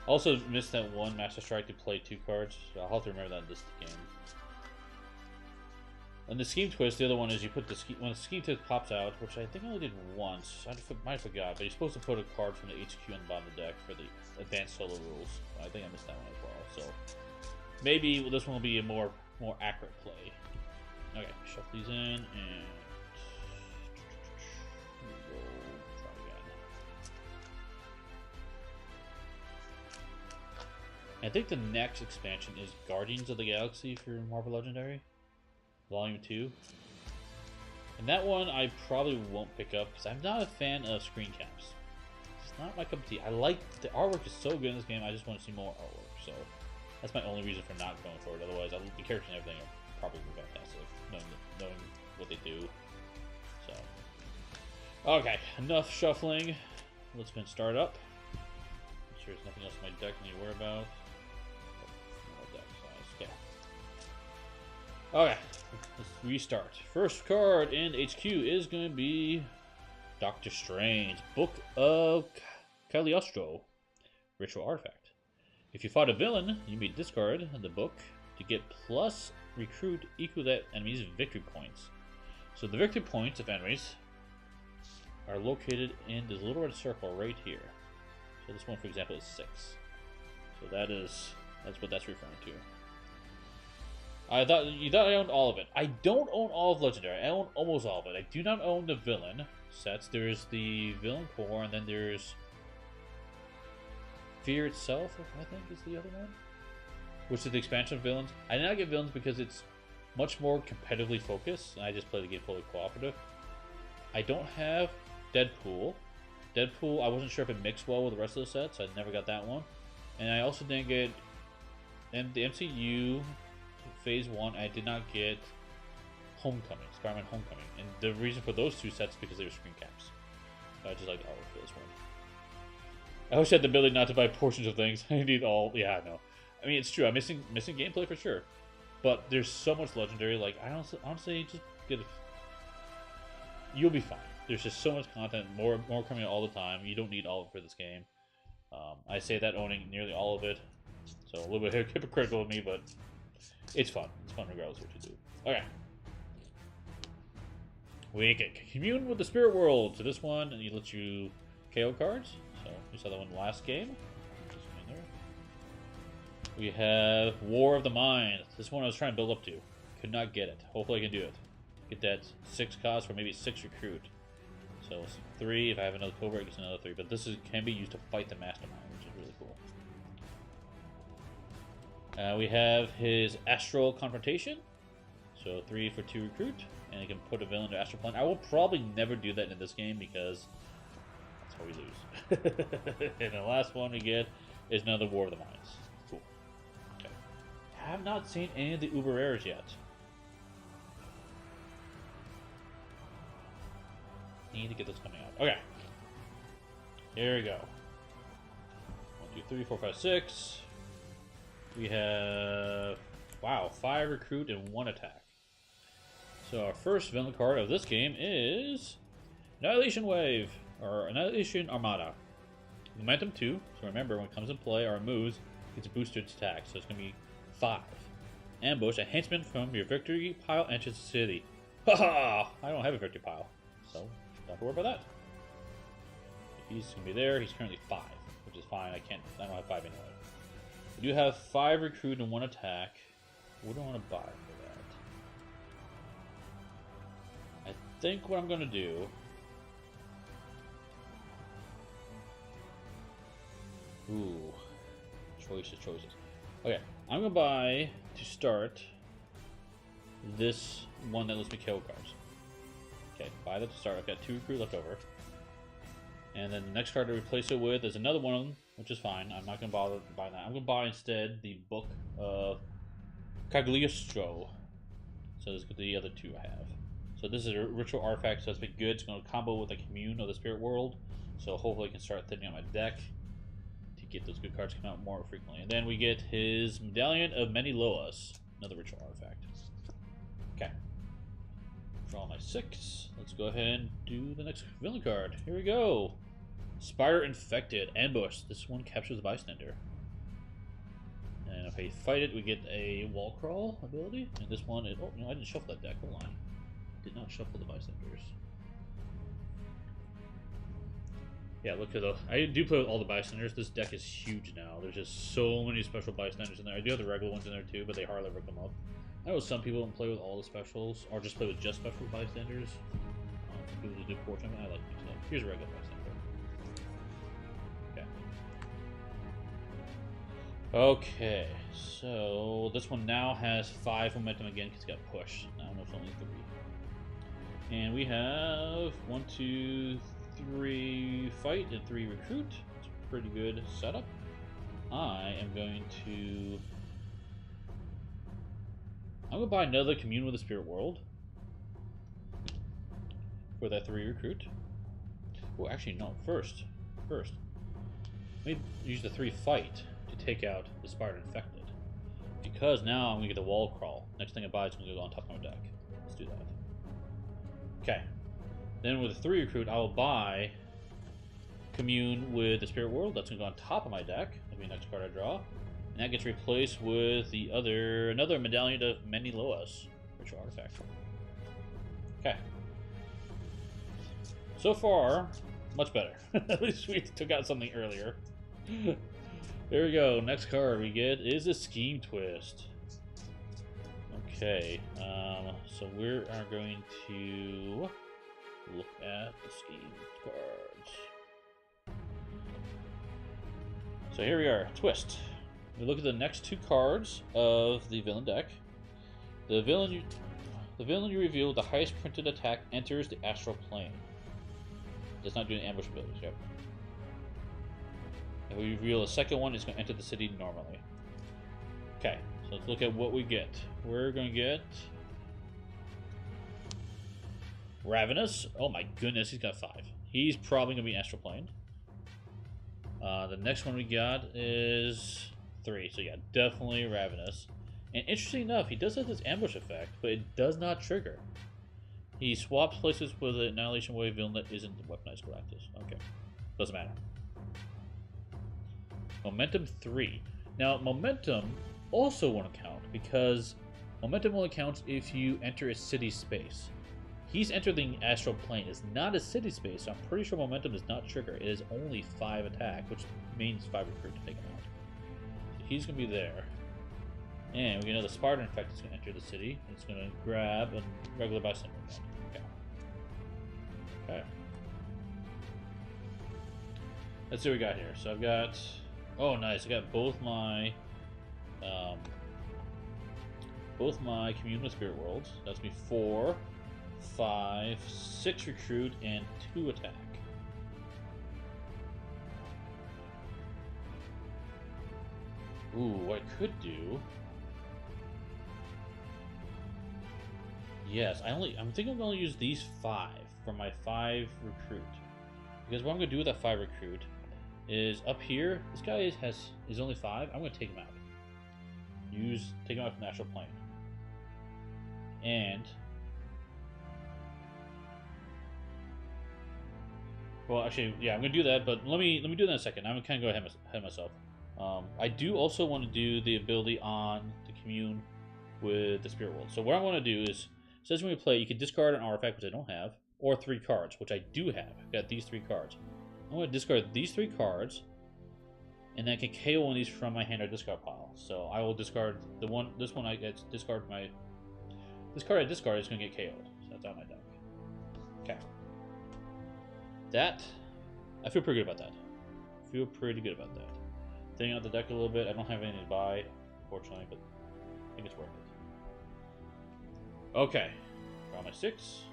Also missed that one Master Strike to play 2 cards. So I'll have to remember that in this game. And the scheme twist, the other one is you put the scheme when the scheme twist pops out, which I think I only did once. I might have forgot, but you're supposed to put a card from the HQ on the bottom of the deck for the advanced solo rules. I think I missed that one as well. So maybe this one will be a more accurate play. Okay, shuffle these in and we'll try again. I think the next expansion is Guardians of the Galaxy for Marvel Legendary, Volume 2. And that one I probably won't pick up because I'm not a fan of screen caps. It's not my cup of tea. I like the artwork is so good in this game. I just want to see more artwork. So that's my only reason for not going for it. Otherwise, the characters and everything are probably fantastic, knowing what they do. So okay, enough shuffling. Let's go and start up. Make sure there's nothing else in my deck I need to worry about. Deck size. Okay, let's restart. First card in HQ is going to be Doctor Strange, Book of Cagliostro, Ritual Artifact. If you fought a villain, you may discard the book to get plus recruit equal that enemy's victory points. So the victory points of enemies are located in this little red circle right here. So this one, for example, is 6. So that's what that's referring to. You thought I owned all of it. I don't own all of Legendary. I own almost all of it. I do not own the villain sets. There's the villain core, and then there's Fear itself, I think, is the other one, which is the expansion of villains. I did not get villains because it's much more competitively focused, and I just play the game fully cooperative. I don't have Deadpool. Deadpool, I wasn't sure if it mixed well with the rest of the sets, so I never got that one. And I also didn't get the MCU Phase 1. I did not get Homecoming, Spider-Man Homecoming. And the reason for those two sets is because they were screen caps. So I just like the artwork for this one. I wish I had the ability not to buy portions of things. I need all. Yeah, I know. I mean, it's true. I'm missing gameplay for sure. But there's so much Legendary. Like, I honestly just get it. You'll be fine. There's just so much content, more coming out all the time. You don't need all of it for this game. I say that owning nearly all of it. So a little bit hypocritical of me, but it's fun. It's fun regardless of what you do. Okay. We can commune with the spirit world. So this one, and it lets you KO cards. So we saw that one last game. We have War of the Mind. This one I was trying to build up to. Could not get it. Hopefully I can do it. Get that 6 cost for maybe 6 recruit. So it's 3. If I have another Cobra, it gets another 3. But this can be used to fight the Mastermind, which is really cool. We have his Astral Confrontation. So 3 for 2 recruit. And he can put a villain to Astral Plane. I will probably never do that in this game because that's how we lose. And the last one we get is another War of the Minds. Cool. Okay. Have not seen any of the Uber Rares yet. Need to get this coming out. Okay. Here we go. 1, 2, 3, 4, 5, 6. We have, wow, 5 recruit and 1 attack. So our first villain card of this game is Annihilation Wave, or Annihilation Armada. Momentum 2, so remember when it comes in play, our moves gets boosted attack, so it's going to be 5. Ambush, a henchman from your victory pile enters the city. Haha! I don't have a victory pile, so don't have to worry about that. If he's going to be there, he's currently 5, which is fine. I don't have 5 anyway. We do have 5 recruit and 1 attack. What do I want to buy for that? I think what I'm going to do... Ooh. Choices. Okay, I'm going to buy, to start, this one that lets me kill cards. Okay, buy that to start. I've got 2 recruit left over. And then the next card to replace it with is another one, which is fine. I'm not going to bother buying that. I'm going to buy instead the Book of Cagliostro. So this is the other 2 I have. So this is a ritual artifact, so it's been good. It's going to combo with the Commune of the Spirit World. So hopefully I can start thinning out my deck to get those good cards to come out more frequently. And then we get his Medallion of Many Loas, another ritual artifact. Okay. Draw my 6. Let's go ahead and do the next villain card. Here we go. Spider Infected. Ambush. This one captures the bystander. And if I fight it, we get a wall crawl ability. And this one, oh, no, I didn't shuffle that deck. Hold on. Did not shuffle the bystanders. Yeah, look at those. I do play with all the bystanders. This deck is huge now. There's just so many special bystanders in there. I do have the regular ones in there too, but they hardly ever come up. I know some people don't play with all the specials, or just play with just special bystanders. Some people just do portrait. I like these. So here's a regular bystander. Okay. Okay, so this one now has 5 momentum again because it got pushed. Now it's only 3. And we have 1, 2, 3 fight and 3 recruit. It's a pretty good setup. I am going to... I'm going to buy another Commune with the Spirit World for that 3 recruit. Oh, actually, no. First. Let me use the 3 fight to take out the Spider Infected. Because now I'm going to get the Wall Crawl. Next thing I buy is going to go on top of my deck. Let's do that. Okay. Then with the 3 recruit, I will buy Commune with the Spirit World. That's going to go on top of my deck. That'll be the next card I draw. And that gets replaced with the another Medallion of Many Loas, Ritual Artifact. Okay. So far, much better. At least we took out something earlier. There we go. Next card we get is a Scheme Twist. Okay. So we are going to look at the Scheme cards. So here we are. Twist. We look at the next 2 cards of the villain deck. The villain you reveal with the highest printed attack enters the astral plane. Does not do any ambush abilities. Yep. If we reveal a second one, it's going to enter the city normally. Okay, so let's look at what we get. We're going to get Ravenous. Oh my goodness, he's got 5. He's probably going to be astral plane. The next one we got is 3. So yeah, definitely Ravenous. And interesting enough, he does have this ambush effect, but it does not trigger. He swaps places with an Annihilation Wave villain that isn't the Weaponized Galactus. Okay, doesn't matter. Momentum 3. Now, Momentum also won't count because Momentum only counts if you enter a city space. He's entering the astral plane. It's not a city space, so I'm pretty sure Momentum does not trigger. It is only 5 attack, which means 5 recruit to take him out. So he's going to be there. And we know the Spartan Infect is going to enter the city. It's going to grab a regular bystander. Okay. Okay. Let's see what we got here. So I've got... Oh, nice. I got both my Commune with Spirit Worlds. That's me 4, 5, 6 recruit, and 2 attack. Ooh, what I could do... Yes, I'm thinking I'm going to use these 5 for my 5 recruit. Because what I'm going to do with that 5 recruit is up here, this guy is only 5. I'm going to take him out. Take him out from the astral plane. And... Well, actually, yeah, I'm going to do that, but let me do that in a second. I'm going to kind of go ahead of myself. I do also want to do the ability on the Commune with the Spirit World. So what I want to do is, it says when we play, you can discard an artifact, which I don't have, or 3 cards, which I do have. I've got these 3 cards. I'm going to discard these 3 cards, and then I can KO one of these from my hand or discard pile. So I will discard this one I get discard my... This card I discard is going to get KO'd. So that's on my deck. Okay. That, I feel pretty good about that. Thinking out the deck a little bit. I don't have anything to buy, unfortunately, but I think it's worth it. Okay. Draw my 6.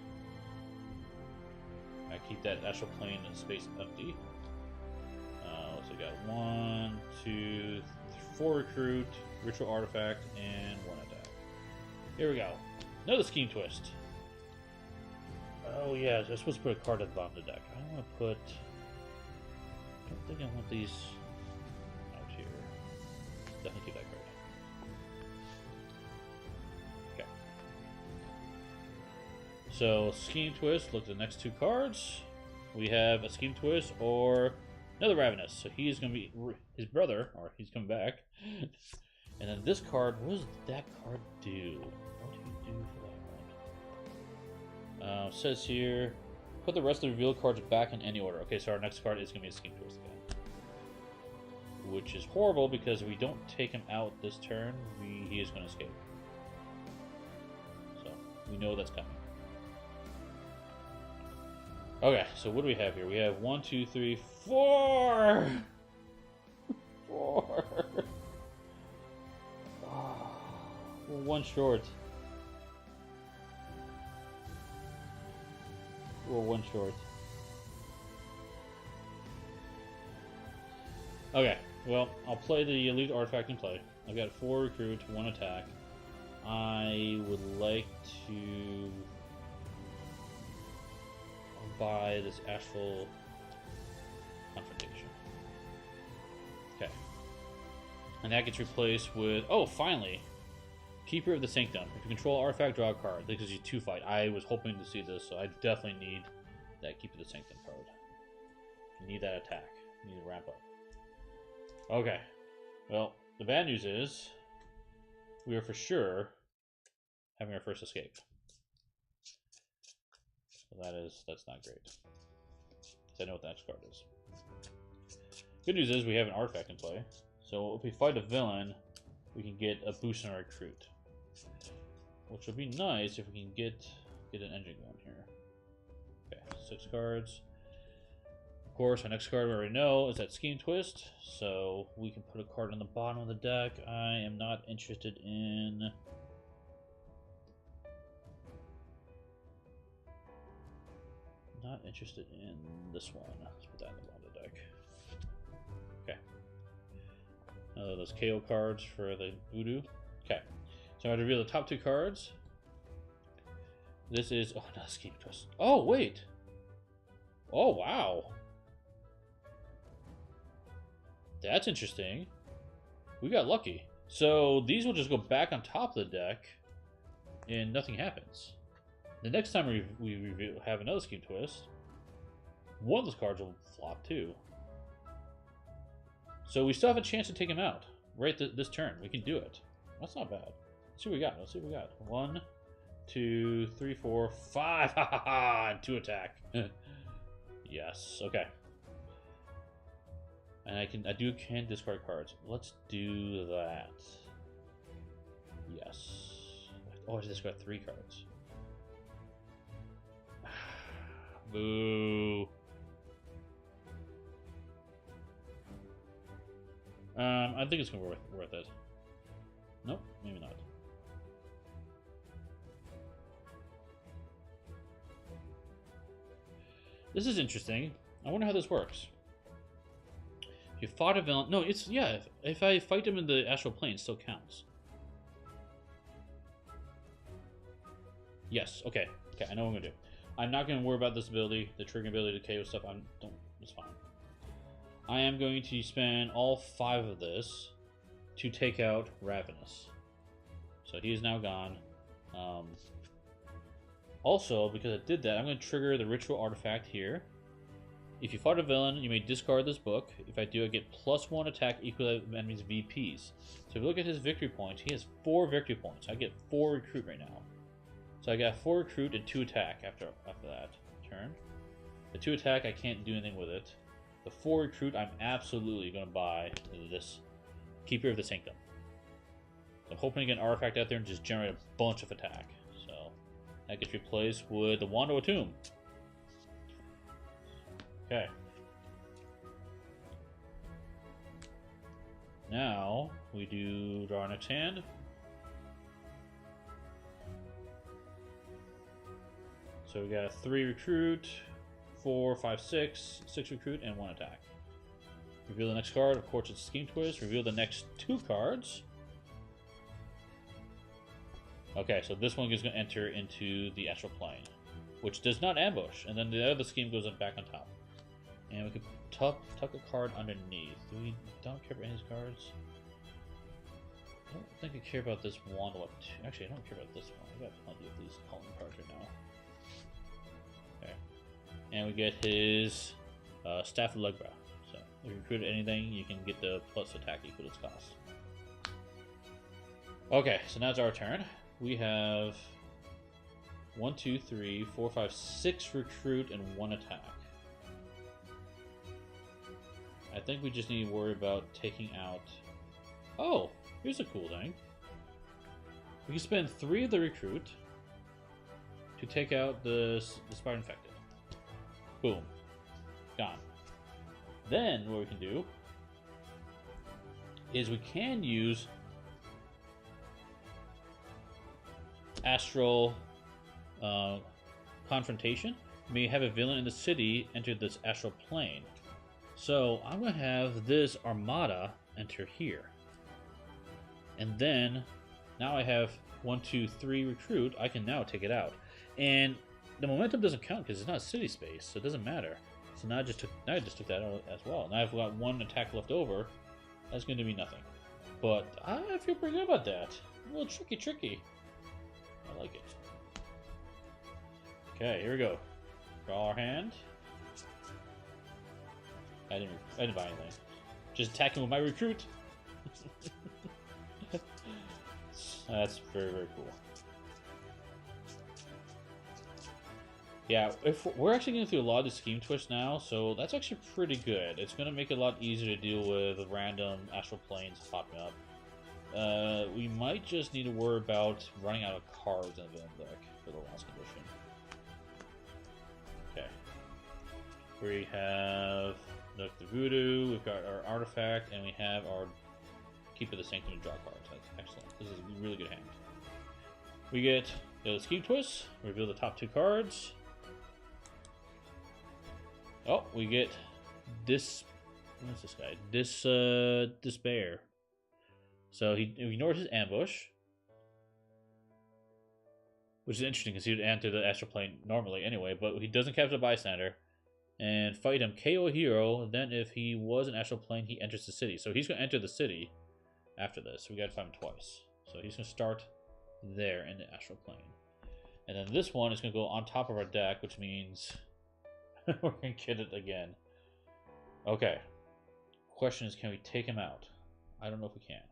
I keep that astral plane and space empty. So we got 1, 2, 4 recruit, ritual artifact, and 1 attack. Here we go. Another Scheme Twist. Oh yeah, so I'm supposed to put a card at the bottom of the deck. I don't want to put... I don't think I want these out here. Definitely keep that card. Okay. So, Scheme Twist, look at the next 2 cards. We have a Scheme Twist or another Ravenous. So he's going to be his brother, or he's coming back. And then this card, what does that card do? What do you do for that one? Says here, Put the rest of the revealed cards back in any order. Okay, so our next card is going to be a Scheme Twist again. Which is horrible because if we don't take him out this turn, he is going to escape. So, we know that's coming. Okay, so what do we have here? We have 1, 2, 3, 4! 4! Oh, we're one short. We're one short. Okay, well, I'll play the Elite Artifact in play. I've got 4 recruit, 1 attack. I would like to buy this Astral Confrontation. Okay. And that gets replaced with... Oh, finally! Keeper of the Sanctum. If you control artifact, draw a card. That gives you 2 fight. I was hoping to see this, so I definitely need that Keeper of the Sanctum card. I need that attack. I need to ramp up. Okay. Well, the bad news is we are for sure having our first escape. So that's not great. Because I know what the next card is. Good news is we have an artifact in play. So if we fight a villain, we can get a boost in our recruit. Which would be nice if we can get an engine going here. Okay, 6 cards. Of course, our next card we already know is that Scheme Twist. So we can put a card on the bottom of the deck. I am not interested in... Not interested in this one. Let's put that in the bottom of the deck. Okay. Those KO cards for the Voodoo. Okay. So I'm going to reveal the top 2 cards. This is... Oh, not Scheme Twist. Oh, wait! Oh, wow! That's interesting. We got lucky. So these will just go back on top of the deck, and nothing happens. The next time we have another Scheme Twist, one of those cards will flop too. So we still have a chance to take him out right this turn. We can do it. That's not bad. Let's see what we got. Let's see what we got. 1, 2, 3, 4, 5. Ha ha ha! And 2 attack. Yes. Okay. And I can discard cards. Let's do that. Yes. Oh, I just got 3 cards. Boo. I think it's gonna be worth it. Nope, maybe not. This is interesting. I wonder how this works. If you fought a villain... No, it's... Yeah, if I fight him in the astral plane, it still counts. Yes, okay. Okay, I know what I'm gonna do. I'm not gonna worry about this ability, the triggering ability to KO stuff. It's fine. I am going to spend all 5 of this to take out Ravenous. So he is now gone. Also, because I did that, I'm going to trigger the ritual artifact here. If you fight a villain, you may discard this book. If I do, I get +1 attack equal to the enemy's VPs. So if you look at his victory points, he has 4 victory points. I get 4 recruit right now. So I got 4 recruit and 2 attack after that turn. The 2 attack, I can't do anything with it. The 4 recruit, I'm absolutely going to buy this Keeper of the Sanctum. So I'm hoping to get an artifact out there and just generate a bunch of attack. So that gets replaced with the Wand of Tomb. Okay. Now we do draw our next hand. So we got 3 recruit, 4, 5, 6, 6 recruit, and 1 attack. Reveal the next card. Of course, it's Scheme Twist. Reveal the next 2 cards. Okay, so this one is going to enter into the astral plane, which does not ambush, and then the other scheme goes back on top. And we can tuck a card underneath. Don't care about any of these cards. I don't think I care about this wand. Actually, I don't care about this one. I got plenty of these calling cards right now. Okay. And we get his Staff of Legbra. So if you recruit anything, you can get the plus attack equal to its cost. Okay, so now it's our turn. We have 1, 2, 3, 4, 5, 6 recruit and 1 attack. I think we just need to worry about taking out... Oh, here's a cool thing. We can spend 3 of the recruit to take out the spider infected. Boom. Gone. Then what we can do is we can use astral confrontation. We may have a villain in the city enter this astral plane. So I'm going to have this armada enter here. And then, now I have 1, 2, 3 recruit, I can now take it out. And the momentum doesn't count because it's not city space, so it doesn't matter. So now I just took that out as well. Now I've got 1 attack left over. That's going to be nothing. But I feel pretty good about that. A little tricky. I like it. Okay, here we go. Draw our hand. I didn't buy anything. Just attacking with my recruit. That's very, very cool. Yeah, if we're actually going through a lot of the scheme twists now, so that's actually pretty good. It's going to make it a lot easier to deal with random astral planes popping up. We might just need to worry about running out of cards in the villain deck for the last condition. Okay. We have the Voodoo, we've got our Artifact, and we have our Keep of the Sanctum to draw cards. That's excellent. This is a really good hand. We get the Scheme Twist, reveal the top 2 cards. Oh, we get this. What's this guy? Despair. So he ignores his ambush, which is interesting because he would enter the astral plane normally anyway. But he doesn't capture the bystander and fight him. KO a hero. Then, if he was an astral plane, he enters the city. So he's going to enter the city after this. We got to fight him twice. So he's going to start there in the astral plane, and then this one is going to go on top of our deck, which means we're going to get it again. Okay. Question is, can we take him out? I don't know if we can.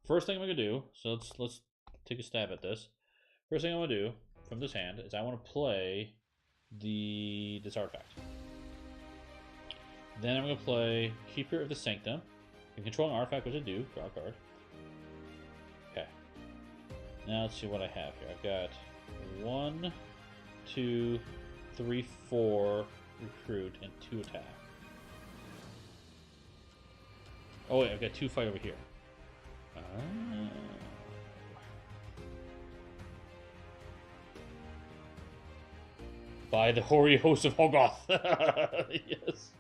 First thing I'm going to do, so let's take a stab at this. First thing I want to do from this hand is I want to play this artifact. Then I'm going to play Keeper of the Sanctum. And control an artifact, which I do. Draw a card. Okay. Now let's see what I have here. I've got 1, 2, 3, 4 recruit and 2 attack. Oh wait, I've got 2 fight over here. By the hoary host of Hogoth. Yes.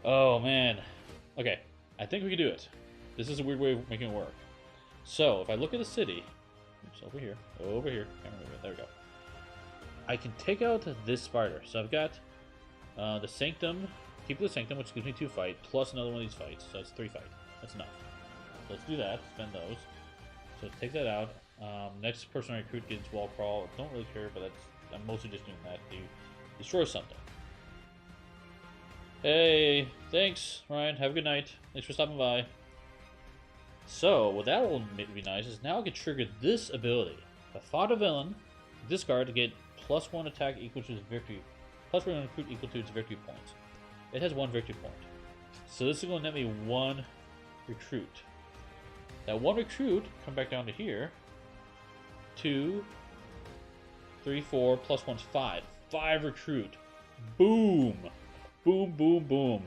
Oh man. Okay, I think we can do it. This is a weird way of making it work. So if I look at the city, oops, over here, there we go. I can take out this spider. So I've got the Sanctum, Keep the Sanctum, which gives me 2 fight, plus another one of these fights, so it's 3 fight. That's enough. So let's do that. Spend those. So take that out. Next person I recruit gets Wall Crawl. Don't really care, but I'm mostly just doing that to destroy something. Hey, thanks, Ryan. Have a good night. Thanks for stopping by. So, what that will be nice is now I can trigger this ability. If I fought a villain, discard to get +1 attack equal to his victory, +1 recruit equal to its victory points. It has 1 victory point. So this is going to net me 1 recruit. That 1 recruit, come back down to here. 2, 3, 4, +1's 5. 5 recruit. Boom! Boom, boom, boom.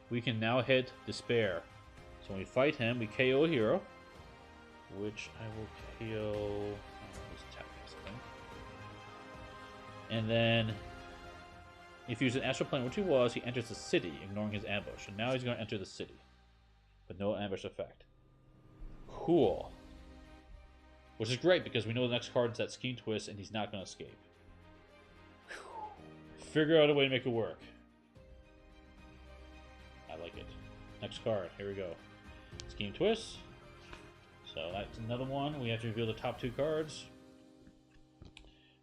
We can now hit Despair. So when we fight him, we KO a hero. Which I will KO... And then, if he was an astral plane, which he was, he enters the city, ignoring his ambush. And now he's going to enter the city. But no ambush effect. Cool. Which is great, because we know the next card is that Scheme Twist, and he's not going to escape. Whew. Figure out a way to make it work. I like it. Next card. Here we go. Scheme Twist. So that's another one. We have to reveal the top 2 cards.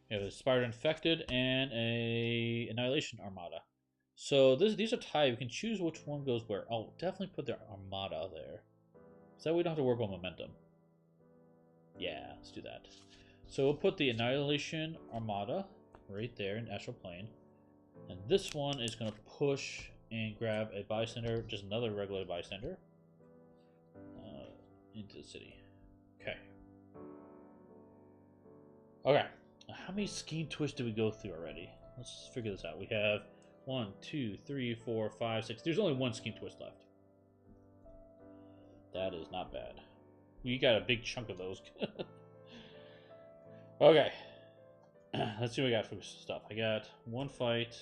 We have a Spider Infected and a Annihilation Armada. So these are tied. We can choose which one goes where. I'll definitely put the Armada there. So that we don't have to work on momentum. Yeah, let's do that. So we'll put the Annihilation Armada right there in Astral Plane. And this one is going to push and grab a bystander, just another regular bystander, into the city. Okay. Okay. How many scheme twists did we go through already? Let's figure this out. We have 1, 2, 3, 4, 5, 6. There's only one scheme twist left. That is not bad. We got a big chunk of those. Okay. Let's see what we got for stuff. I got one fight.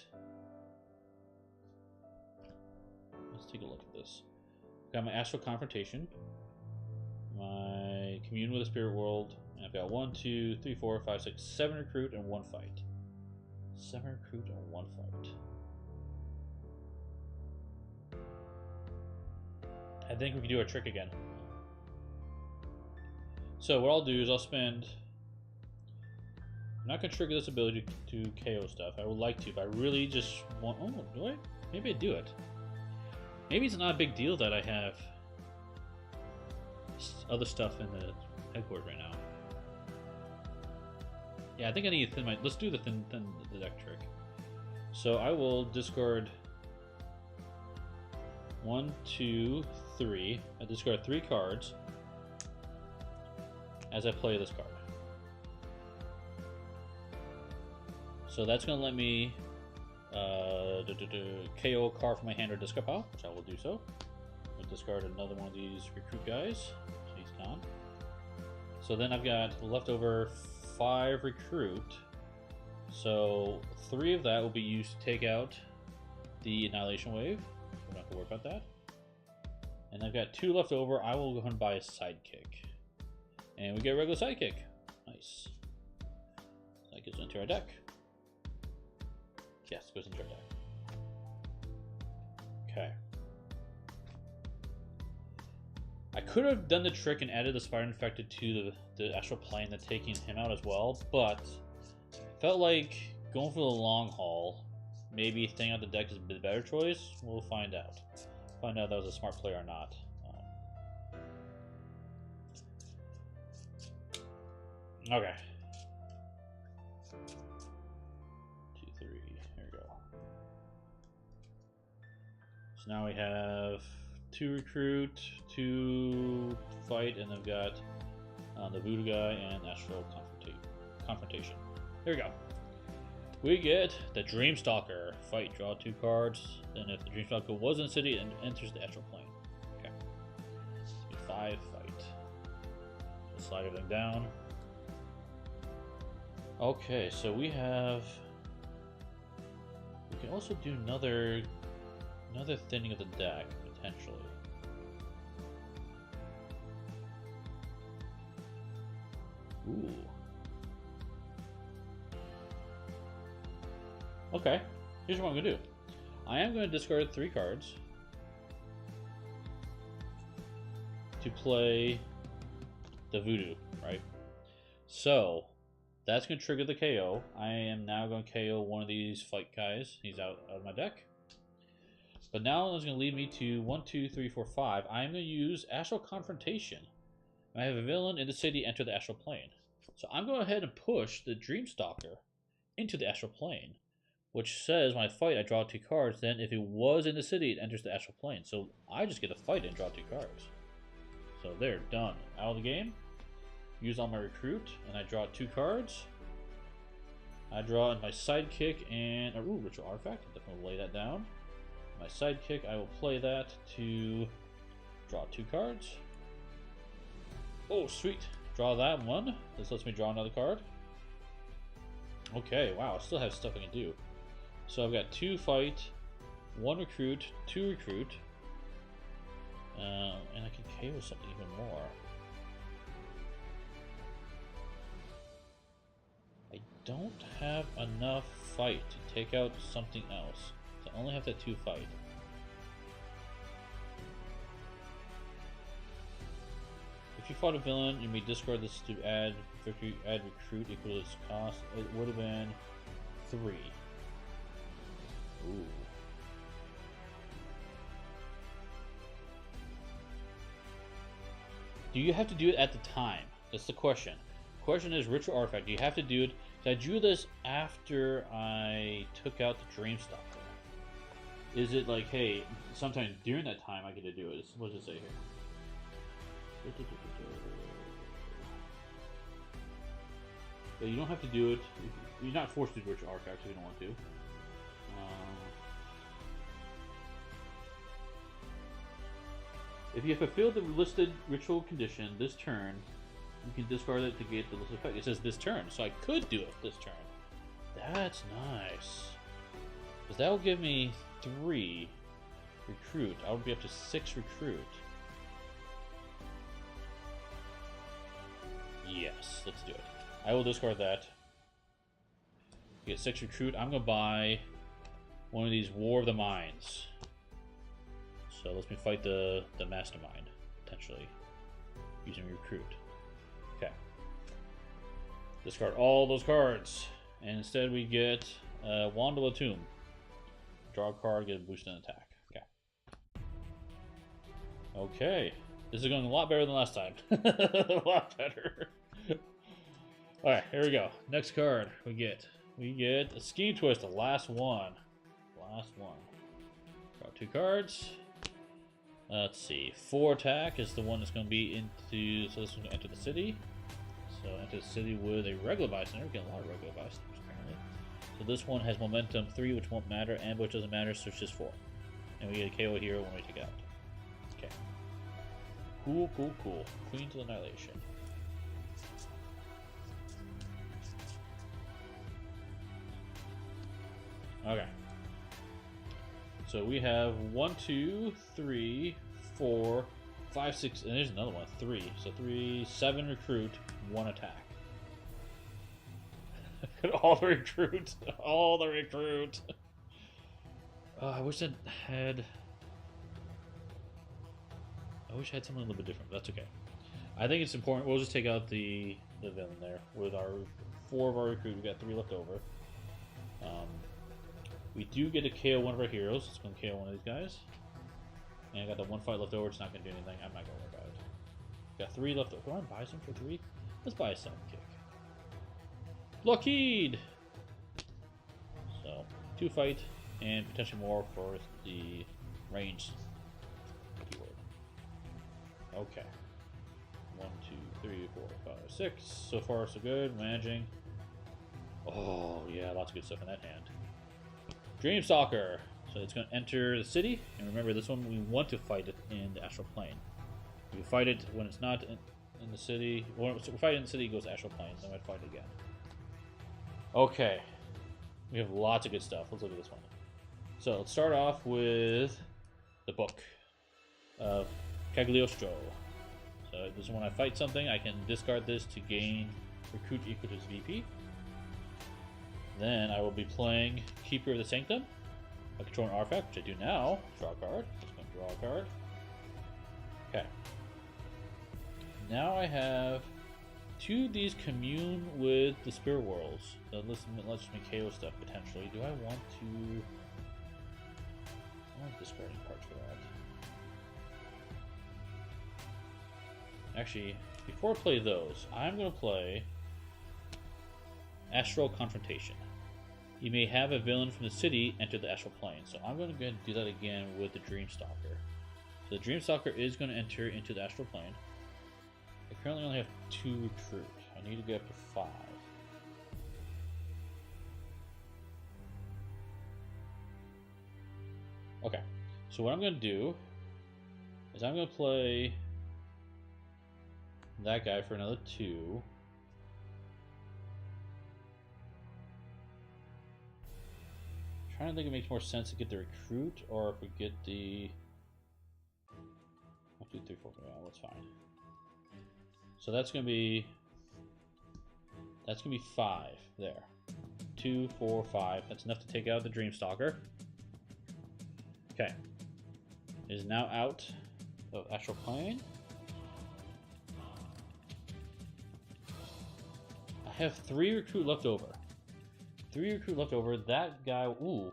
Let's take a look at this. Got my Astral Confrontation. My Commune with the Spirit World. And I've got 1, 2, 3, 4, 5, 6, 7 recruit and 1 fight. 7 recruit and 1 fight. I think we can do our trick again. So what I'll do is I'll spend... I'm not going to trigger this ability to KO stuff. I would like to, but I really just want... Oh, do I? Maybe I do it. Maybe it's not a big deal that I have other stuff in the headquarters right now. Yeah, I think I need to thin my... Let's do the thin the deck trick. So I will discard 1, 2, 3. I discard 3 cards as I play this card. So that's going to let me KO a card from my hand or discard pile, which I will do so. I'll discard another one of these recruit guys. So he's gone. So then I've got leftover 5 recruit. So 3 of that will be used to take out the Annihilation Wave. We're not going to worry about that. And I've got 2 left over. I will go ahead and buy a Sidekick. And we get a regular Sidekick. Nice. That goes into our deck. Yes, goes into our deck. Okay. I could have done the trick and added the Spider Infected to the Astral Plane and taking him out as well, but felt like going for the long haul, maybe thinning out the deck is a better choice. We'll find out. Find out if that was a smart play or not. Okay. 2, 3. Here we go. So now we have 2 recruit, 2 fight, and I've got the Voodoo guy and Astral Confrontation. There we go. We get the Dreamstalker. Fight, draw 2 cards. Then if the Dreamstalker was in the city, it enters the Astral Plane. Okay. 5 fight. So slide everything down. Okay, so we have... We can also do another thinning of the deck, potentially. Ooh. Okay, here's what I'm going to do. I am going to discard 3 cards to play the Voodoo, right? So, that's going to trigger the KO. I am now going to KO one of these fight guys. He's out of my deck. But now that's going to lead me to 1, 2, 3, 4, 5. I'm going to use Astral Confrontation. I have a villain in the city enter the Astral Plane. So I'm going ahead and push the Dreamstalker into the Astral Plane, which says when I fight, I draw 2 cards. Then if it was in the city, it enters the Astral Plane. So I just get to fight and draw 2 cards. So they're done. Out of the game. Use all my recruit, and I draw 2 cards. I draw in my Sidekick and a Ritual Artifact. I'm definitely lay that down. My Sidekick, I will play that to draw 2 cards. Oh, sweet. Draw that one. This lets me draw another card. Okay, wow, I still have stuff I can do. So I've got 2 fight, 1 recruit, 2 recruit. And I can KO something even more. I don't have enough fight to take out something else. So I only have that 2 fight. If you fought a villain, you may discard this to add recruit equal to its cost. It would have been 3. Ooh. Do you have to do it at the time? That's the question. The question is ritual artifact. Do you have to do it? I drew this after I took out the Dreamstalker. Is it like, hey, sometime during that time I get to do it? What does it say here? But you don't have to do it. You're not forced to do ritual artifacts if you don't want to. If you have fulfilled the listed ritual condition this turn, you can discard it to get the listed effect. It says this turn, so I could do it this turn. That's nice. Because that will give me 3 recruit. I would be up to 6 recruit. Yes, let's do it. I will discard that. Get 6 recruit. I'm gonna buy one of these War of the Minds. So let's me fight the Mastermind, potentially, using recruit. Okay. Discard all those cards. And instead we get Wand of the Tomb. Draw a card, get a boost in attack. Okay. Okay. This is going a lot better than last time. A lot better. Alright, here we go. Next card we get a Scheme Twist, the last one. Last one. Draw 2 cards. Let's see. 4 attack is the one that's going to be into. So this is going to enter the city. So enter the city with a regular bystander. We get a lot of regular bystanders apparently. So this one has momentum 3, which won't matter. Ambush doesn't matter, so it's just 4. And we get a KO hero when we take it out. Okay. Cool, cool, cool. Queen to Annihilation. Okay. So we have 1, 2, 3, 4, 5, 6, and there's another one, 3. So 3, 7 recruit, 1 attack. All the recruit, all the recruit. I wish I had. I wish I had something a little bit different, but that's okay. I think it's important. We'll just take out the villain there with our 4 of our recruit. We got 3 left over. We do get to KO one of our heroes. It's going to KO one of these guys. And I got the 1 fight left over. It's not going to do anything. I'm not going to worry about it. Got 3 left over. Come on, buy some for 3. Let's buy a sidekick. Lockheed! So, 2 fight, and potentially more for the range keyword. Okay. 1, 2, 3, 4, 5, 6. So far, so good. Managing. Oh, yeah, lots of good stuff in that hand. Dreamstalker. So it's going to enter the city. And remember, this one we want to fight it in the astral plane. We fight it when it's not in the city. When we fight it in the city, it goes to astral plane. Then we fight it again. Okay. We have lots of good stuff. Let's look at this one. So let's start off with the book of Cagliostro. So this is when I fight something, I can discard this to gain recruit equal to its VP. Then I will be playing Keeper of the Sanctum. I control an artifact, which I do now. Draw a card. Just going to draw a card. Okay. Now I have 2 of these commune with the spirit worlds. So let's me KO stuff potentially. Do I want to? I want discarding cards for that. Actually, before I play those, I'm going to play Astral Confrontation. You may have a villain from the city enter the astral plane. So I'm going to go ahead and do that again with the Dreamstalker. So the Dreamstalker is going to enter into the astral plane. I currently only have 2 recruit. I need to get up to 5. Okay, so what I'm going to do is I'm going to play that guy for another 2. I'm trying to think it makes more sense to get the recruit or if we get the 1, 2, 3, 4. Yeah, that's fine. So that's gonna be 5 there. 2, 4, 5. That's enough to take out the Dreamstalker. Okay. It is now out of astral plane. I have 3 recruit left over. 3 recruit left over. That guy. Ooh.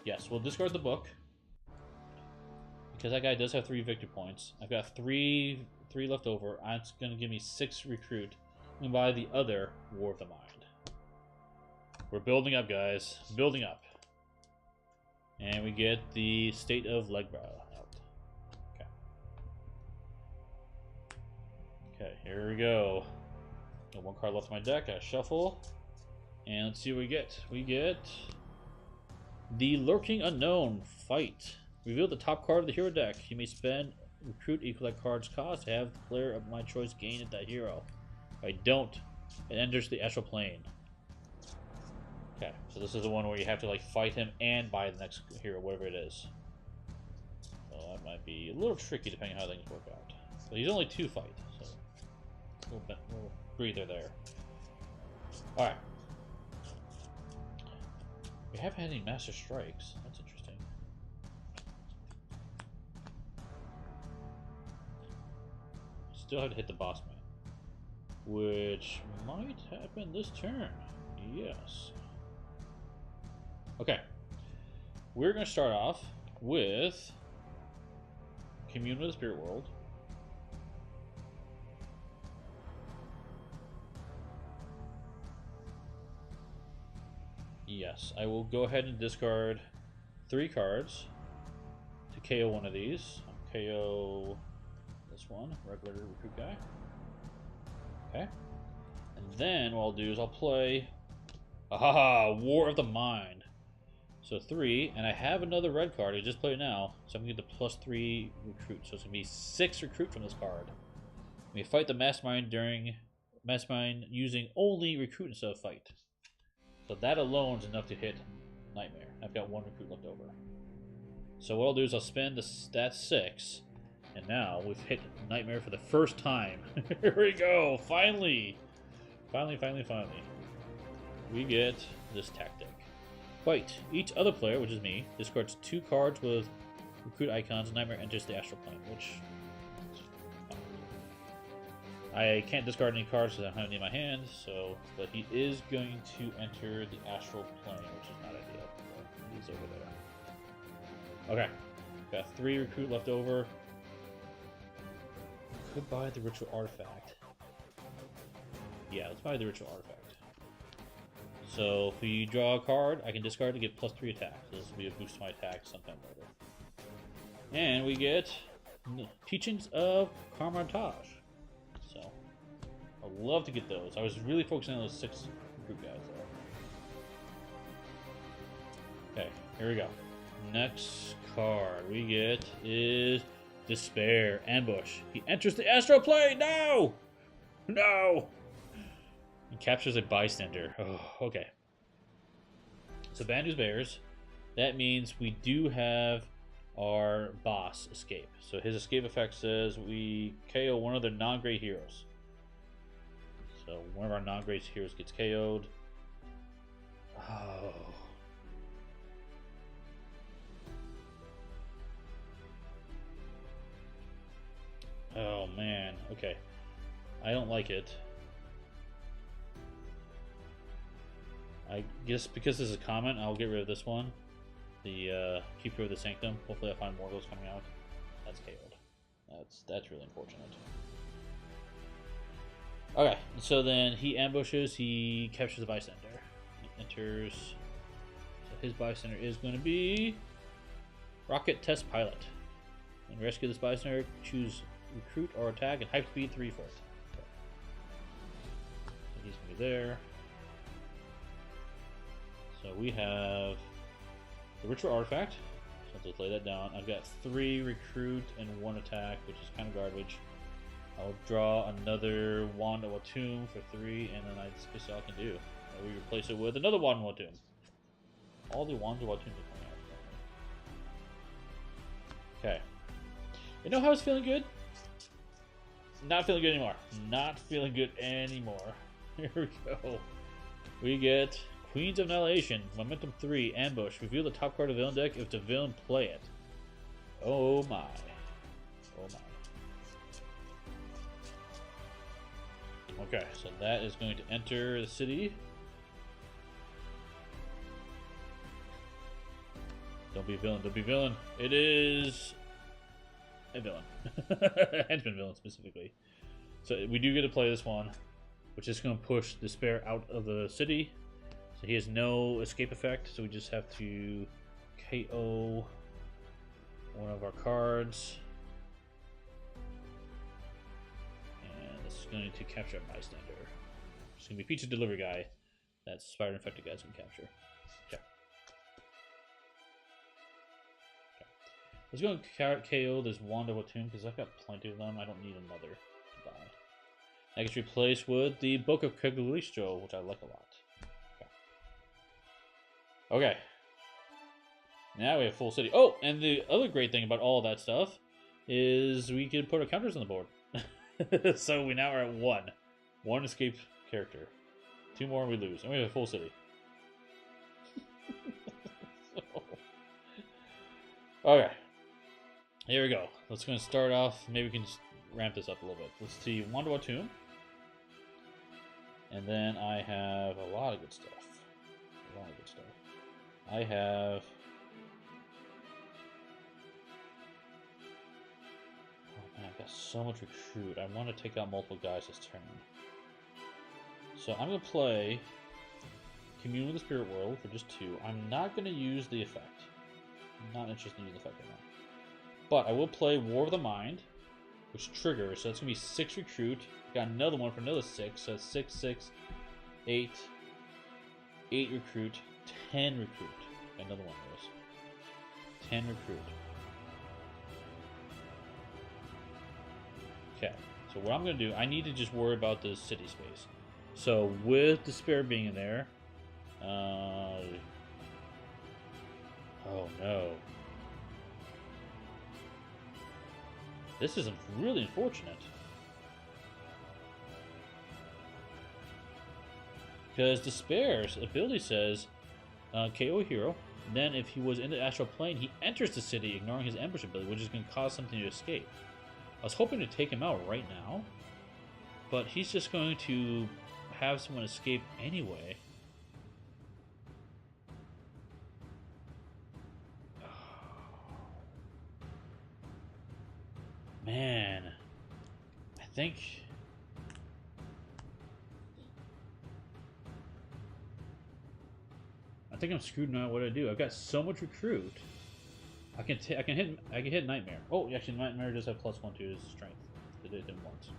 Yes, we'll discard the book because that guy does have 3 victory points. I've got 3 3 left over. It's going to give me 6 recruit. And buy the other War of the Mind. We're building up, guys. Building up. And we get the State of Legbra out. Okay. Okay, here we go. Got 1 card left in my deck. I shuffle. And let's see what we get. We get the Lurking Unknown. Fight. Reveal the top card of the hero deck. You may spend recruit equal that card's cost to have the player of my choice gain that hero. If I don't, it enters the astral plane. Okay, so this is the one where you have to like fight him and buy the next hero, whatever it is. So that might be a little tricky depending on how things work out. But he's only 2 fight, so a little breather there. Alright. We haven't had any Master Strikes. That's interesting. Still have to hit the boss man. Which might happen this turn. Yes. Okay. We're going to start off with Commune with the Spirit World. Yes, I will go ahead and discard 3 cards to KO one of these. I'll KO this one, regular recruit guy. Okay. And then what I'll do is I'll play War of the Mind. So 3, and I have another red card. I just played it now, so I'm going to get the +3 recruit. So it's going to be 6 recruit from this card. We fight the Mastermind during Mastermind using only recruit instead of fight. So that alone is enough to hit Nightmare. I've got 1 recruit left over. So what I'll do is I'll spend that 6, and now we've hit Nightmare for the first time. Here we go! Finally! Finally. We get this tactic. Fight. Each other player, which is me, discards 2 cards with recruit icons. Nightmare enters the astral plane, which is fine. I can't discard any cards because I don't have any in my hand, so, but he is going to enter the astral plane, which is not ideal. He's over there. Okay. Got 3 recruit left over. Could buy the ritual artifact. Yeah, let's buy the ritual artifact. So if we draw a card, I can discard to get +3 attack. So this will be a boost to my attack sometime later. And we get Teachings of Carmontage. So I'd love to get those. I was really focusing on those 6 group guys though. Okay, here we go. Next card we get is Despair. Ambush. He enters the astral plane. No! No! He captures a bystander. Oh, okay. So bad news bears. That means we do have our boss escape. So his escape effect says we KO one of the non-great heroes. So one of our non-great heroes gets KO'd. Oh. Oh man. Okay. I don't like it. I guess because this is a comment, I'll get rid of this one. The Keeper of the Sanctum. Hopefully I'll find more of those coming out. That's KO'd. That's really unfortunate. Okay, so then he ambushes, he captures the bystander. He enters. So his bystander is going to be Rocket Test Pilot. And rescue this bystander, choose recruit or attack and hype speed 3 for it. Okay. So he's going to be there. So we have the Ritual Artifact. So let's lay that down. I've got 3 recruit and 1 attack, which is kind of garbage. I'll draw another Wand of Watum for 3, and then that's basically all I can do. And we replace it with another Wand of Watum. All the Wands of Watum are coming out. Okay. You know how I was feeling good? Not feeling good anymore. Not feeling good anymore. Here we go. We get Queens of Annihilation, Momentum 3, Ambush. Reveal the top card of the villain deck if the villain play it. Oh my. Oh my. Okay, so that is going to enter the city. Don't be a villain, don't be a villain. It is a villain. Henchman villain, specifically. So we do get to play this one, which is going to push Despair out of the city. So he has no escape effect, so we just have to KO one of our cards. And this is going to capture a bystander. It's going to be Pizza Delivery Guy. That Spider Infected guy's going to capture. Okay. Let's go and KO this Wanda Watoon because I've got plenty of them. I don't need another to buy. That gets replaced with the Book of Cagliostro, which I like a lot. Okay. Now we have full city. Oh, and the other great thing about all that stuff is we can put our counters on the board. So we now are at 1. 1 escaped character. 2 more and we lose. And we have a full city. Okay. Here we go. Let's go and start off. Maybe we can just ramp this up a little bit. Let's see. Wanda Watoon. And then I have a lot of good stuff. A lot of good stuff. I have... Oh man, I've got so much recruit. I want to take out multiple guys this turn. So I'm going to play Commune with the Spirit World for just 2. I'm not going to use the effect. I'm not interested in using the effect right now. But I will play War of the Mind, which triggers. So that's going to be 6 recruit. Got another one for another 6. So it's 6, 6, 8, 8 recruit, 10 recruit. Got another one of those. 10 recruit. Okay. So what I'm going to do, I need to just worry about the city space. So with Despair being in there, oh no, this is really unfortunate because Despair's ability says KO a hero. Then if he was in the astral plane, he enters the city, ignoring his ambush ability, which is going to cause something to escape. I was hoping to take him out right now, but he's just going to have someone escape anyway. Man, I think I'm screwed now. What do I do? I've got so much recruit. I can hit Nightmare. Oh, actually, Nightmare does have +1 to his strength. It didn't once.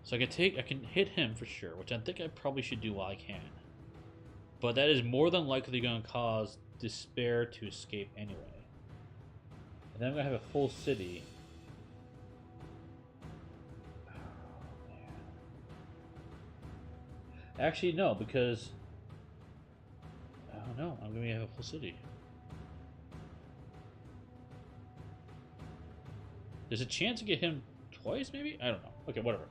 So I can hit him for sure, which I think I probably should do while I can. But that is more than likely going to cause Despair to escape anyway. And then I'm going to have a full city. Oh, man. Actually, no, because... Oh no, I'm going to have a full city. There's a chance to get him twice, maybe? I don't know. Okay, whatever.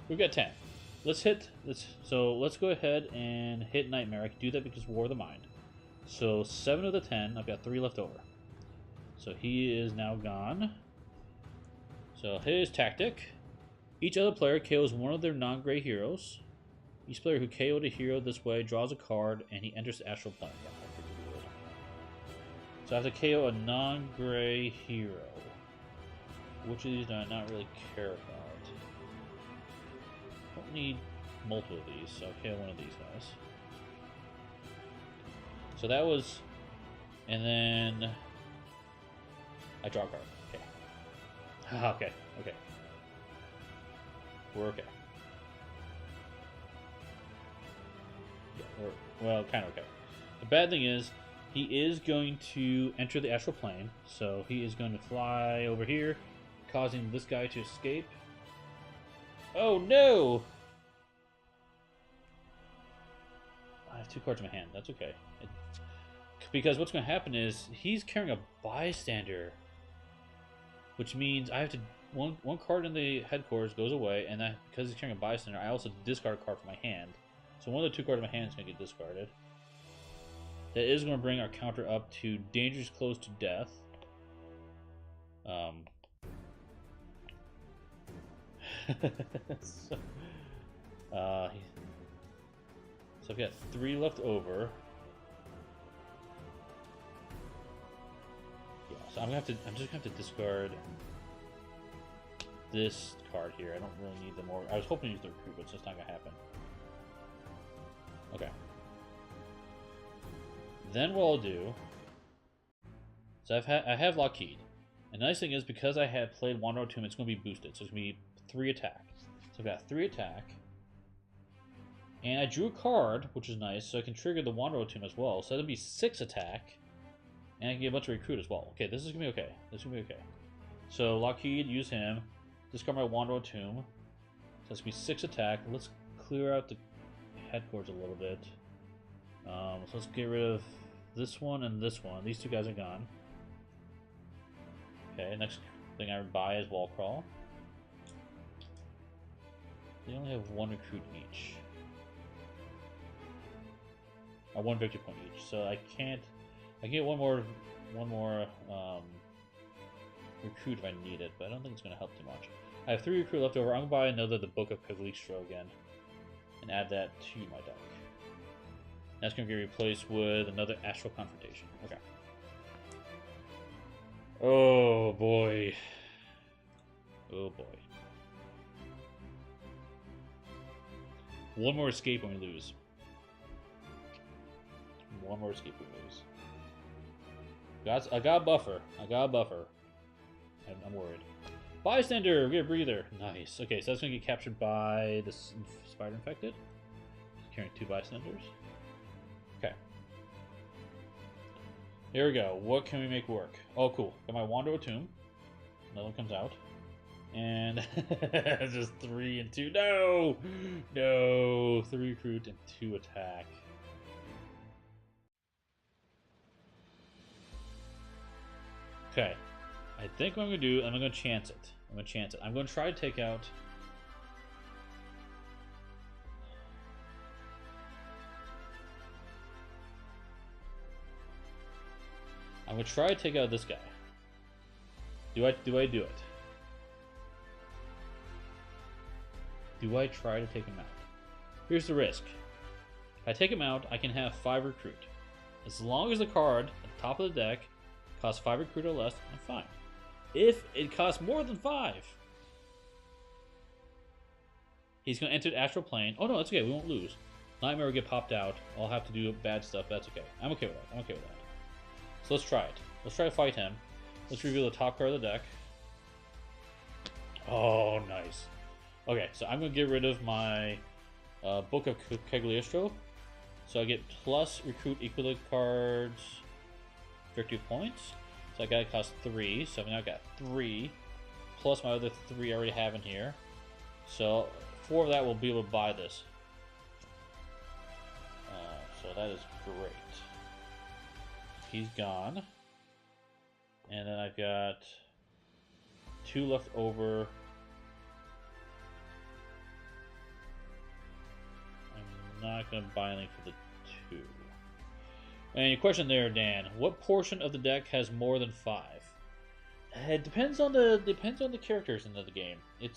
We've got 10. Let's go ahead and hit Nightmare. I can do that because War of the Mind. So 7 of the 10. I've got 3 left over. So he is now gone. So his tactic. Each other player KOs one of their non-gray heroes. Each player who KO'd a hero this way draws a card and he enters the astral plane. So I have to KO a non-gray hero. Which of these do I not really care about? I don't need multiple of these, so I'll KO one of these guys. So that was... And then... I draw a card. Okay. Okay, okay. We're okay. Yeah, well, kind of okay. The bad thing is, he is going to enter the astral plane, so he is going to fly over here, causing this guy to escape. Oh no! I have 2 cards in my hand. That's okay. Because what's going to happen is he's carrying a bystander, which means I have to one card in the headquarters goes away, and that because he's carrying a bystander, I also discard a card from my hand. So one of the 2 cards in my hand is going to get discarded. That is going to bring our counter up to dangerous close to death. So I've got 3 left over. Yes. So I'm just gonna have to discard this card here. I don't really need the more. I was hoping to use the recruit, but it's just not gonna happen. Okay. Then what I'll do. So I have Lockheed. And the nice thing is because I had played Wanderer Tomb, it's gonna be boosted. So it's gonna be 3 attack. So I've got 3 attack. And I drew a card, which is nice, so I can trigger the Wanderer Tomb as well. So that'll be 6 attack. And I can get a bunch of recruit as well. Okay, this is gonna be okay. This is gonna be okay. So Lockheed, use him. Discard my Wanderer Tomb. So that's gonna be 6 attack. Let's clear out the headboards a little bit. So let's get rid of this one and this one. These 2 guys are gone. Okay, next thing I buy is Wall Crawl. They only have 1 recruit each. Or 1 victory point each. So I can get one more recruit if I need it, but I don't think it's going to help too much. I have 3 recruit left over. I'm going to buy another the Book of Cagliostro again. And add that to my deck. That's going to get replaced with another Astral Confrontation. Okay. Oh boy. Oh boy. One more escape and we lose. One more escape we lose. I got a buffer. I'm worried. Bystander! We get a breather. Nice. Okay, so that's going to get captured by the spider infected. Carrying 2 bystanders. Okay. Here we go. What can we make work? Oh, cool. Got my Wanderer Tomb. Another one comes out. And just 3 and 2. No! No! 3 recruit and 2 attack. Okay. I think what I'm going to do, I'm going to chance it. I'm going to try to take out... I'm going to try to take out this guy. Do I do it? Do I try to take him out? Here's the risk. If I take him out, I can have 5 recruit. As long as the card at the top of the deck costs 5 recruit or less, I'm fine. If it costs more than 5, he's going to enter the astral plane. Oh no, that's okay. We won't lose. Nightmare will get popped out. I'll have to do bad stuff. That's okay. I'm okay with that. So let's try it. Let's try to fight him. Let's reveal the top card of the deck. Oh, nice. Okay, so I'm going to get rid of my Book of Cagliostro. So I get plus recruit equal to cards victory points. So I got to cost 3. So now I got 3 plus my other 3 I already have in here. So 4 of that will be able to buy this. So that is great. He's gone. And then I've got 2 left over. I'm not going to buy anything for the 2. And your question there, Dan, what portion of the deck has more than 5? It depends on the characters in the game. It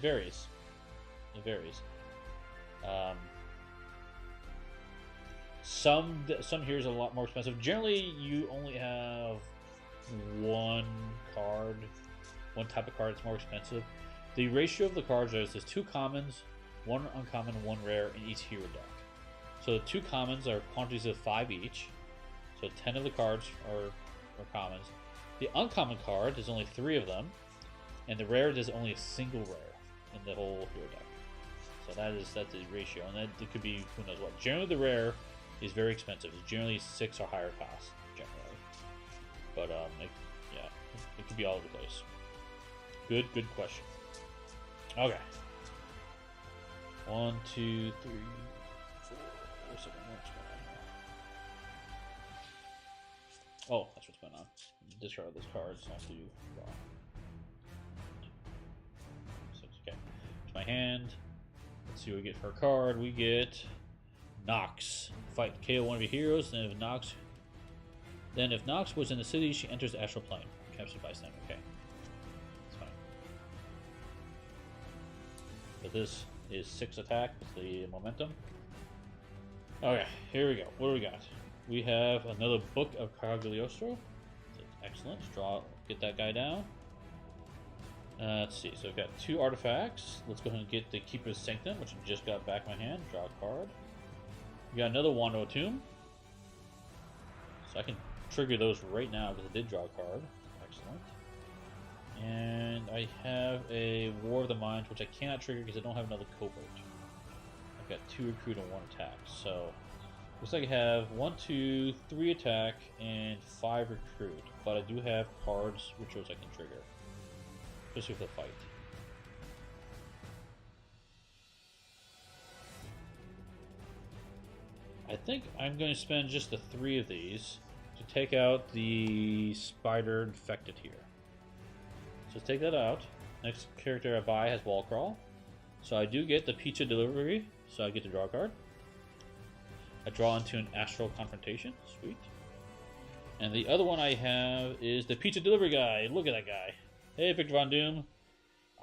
varies. Some here is a lot more expensive. Generally, you only have 1 card, 1 type of card that's more expensive. The ratio of the cards is there's 2 commons, 1 uncommon, 1 rare in each hero deck. So the 2 commons are quantities of 5 each. So 10 of the cards are commons. The uncommon card, there's only 3 of them. And the rare, there's only a single rare in the whole hero deck. So that's the ratio. And it could be who knows what. Generally the rare is very expensive. It's generally 6 or higher cost, generally. But it could be all over the place. Good question. Okay. 1, 2, 3, 4. What's going on here? Oh, that's what's going on. Discard this card, so I'll do draw. 6, okay. To my hand. Let's see what we get for a card. We get Nox. Fight KO one of your heroes, and if Nox was in the city, she enters the astral plane. Captured bystander. Okay. That's fine. But this is 6 attack with the momentum. Okay, here we go. What do we got? We have another Book of Cagliostro. Excellent. Draw. Get that guy down. Let's see. So I've got 2 artifacts. Let's go ahead and get the Keeper's Sanctum, which I just got back in my hand. Draw a card. We got another Wando Tomb. So I can trigger those right now because I did draw a card. Excellent. And I have a War of the Minds, which I cannot trigger because I don't have another Covert. I've got 2 recruit and 1 attack. So looks like I have 1, 2, 3 attack and 5 recruit. But I do have cards, rituals I can trigger. Especially for the fight. I think I'm going to spend just the 3 of these to take out the spider infected here. So let's take that out. Next character I buy has Wall Crawl. So I do get the Pizza Delivery, so I get to draw a card. I draw into an Astral Confrontation. Sweet. And the other one I have is the Pizza Delivery guy. Look at that guy. Hey, Victor Von Doom.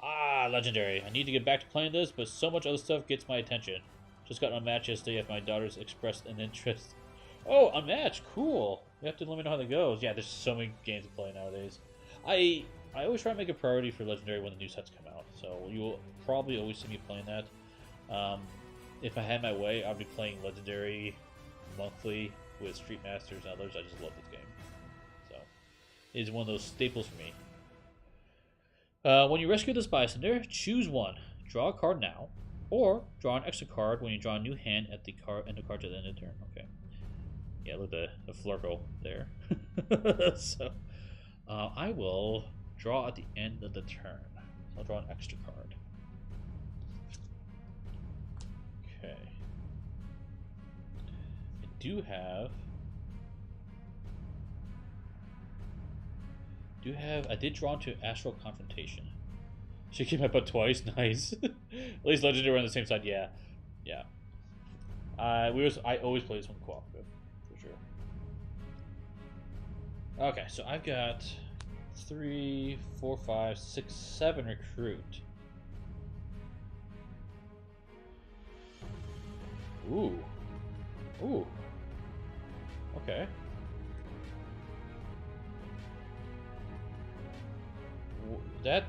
Ah, legendary. I need to get back to playing this, but so much other stuff gets my attention. Just got unmatched yesterday after my daughters expressed an interest. Oh, unmatched. Cool. You have to let me know how that goes. Yeah, there's so many games to play nowadays. I always try to make a priority for legendary when the new sets come out. So you will probably always see me playing that. If I had my way, I'd be playing legendary monthly with Street Masters and others. I just love this game. So it's one of those staples for me. When you rescue this bystander, choose one. Draw a card now, or draw an extra card when you draw a new hand at the card and the card at the end of the turn. Okay. Yeah, look at the Flurkle there. So I will draw at the end of the turn. So I'll draw an extra card. Okay. I did draw into Astral Confrontation. She kicked my butt twice. Nice. At least legendary on the same side. Yeah, yeah. I always play this one cooperative for sure. Okay, so I've got 3, 4, 5, 6, 7 recruit. Ooh. Ooh. Okay. That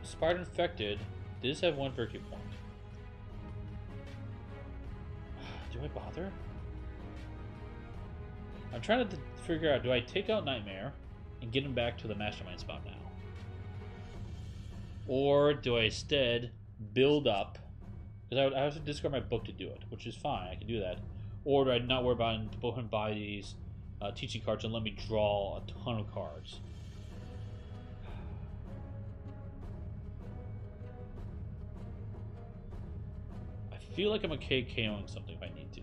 spider infected does have 1 virtue point. Do I bother? I'm trying to figure out, do I take out Nightmare and get him back to the Mastermind spot now? Or do I instead build up? Because I have to discard my book to do it, which is fine, I can do that. Or do I not worry about it and buy these teaching cards and let me draw a ton of cards? I feel like I'm okay KOing something if I need to.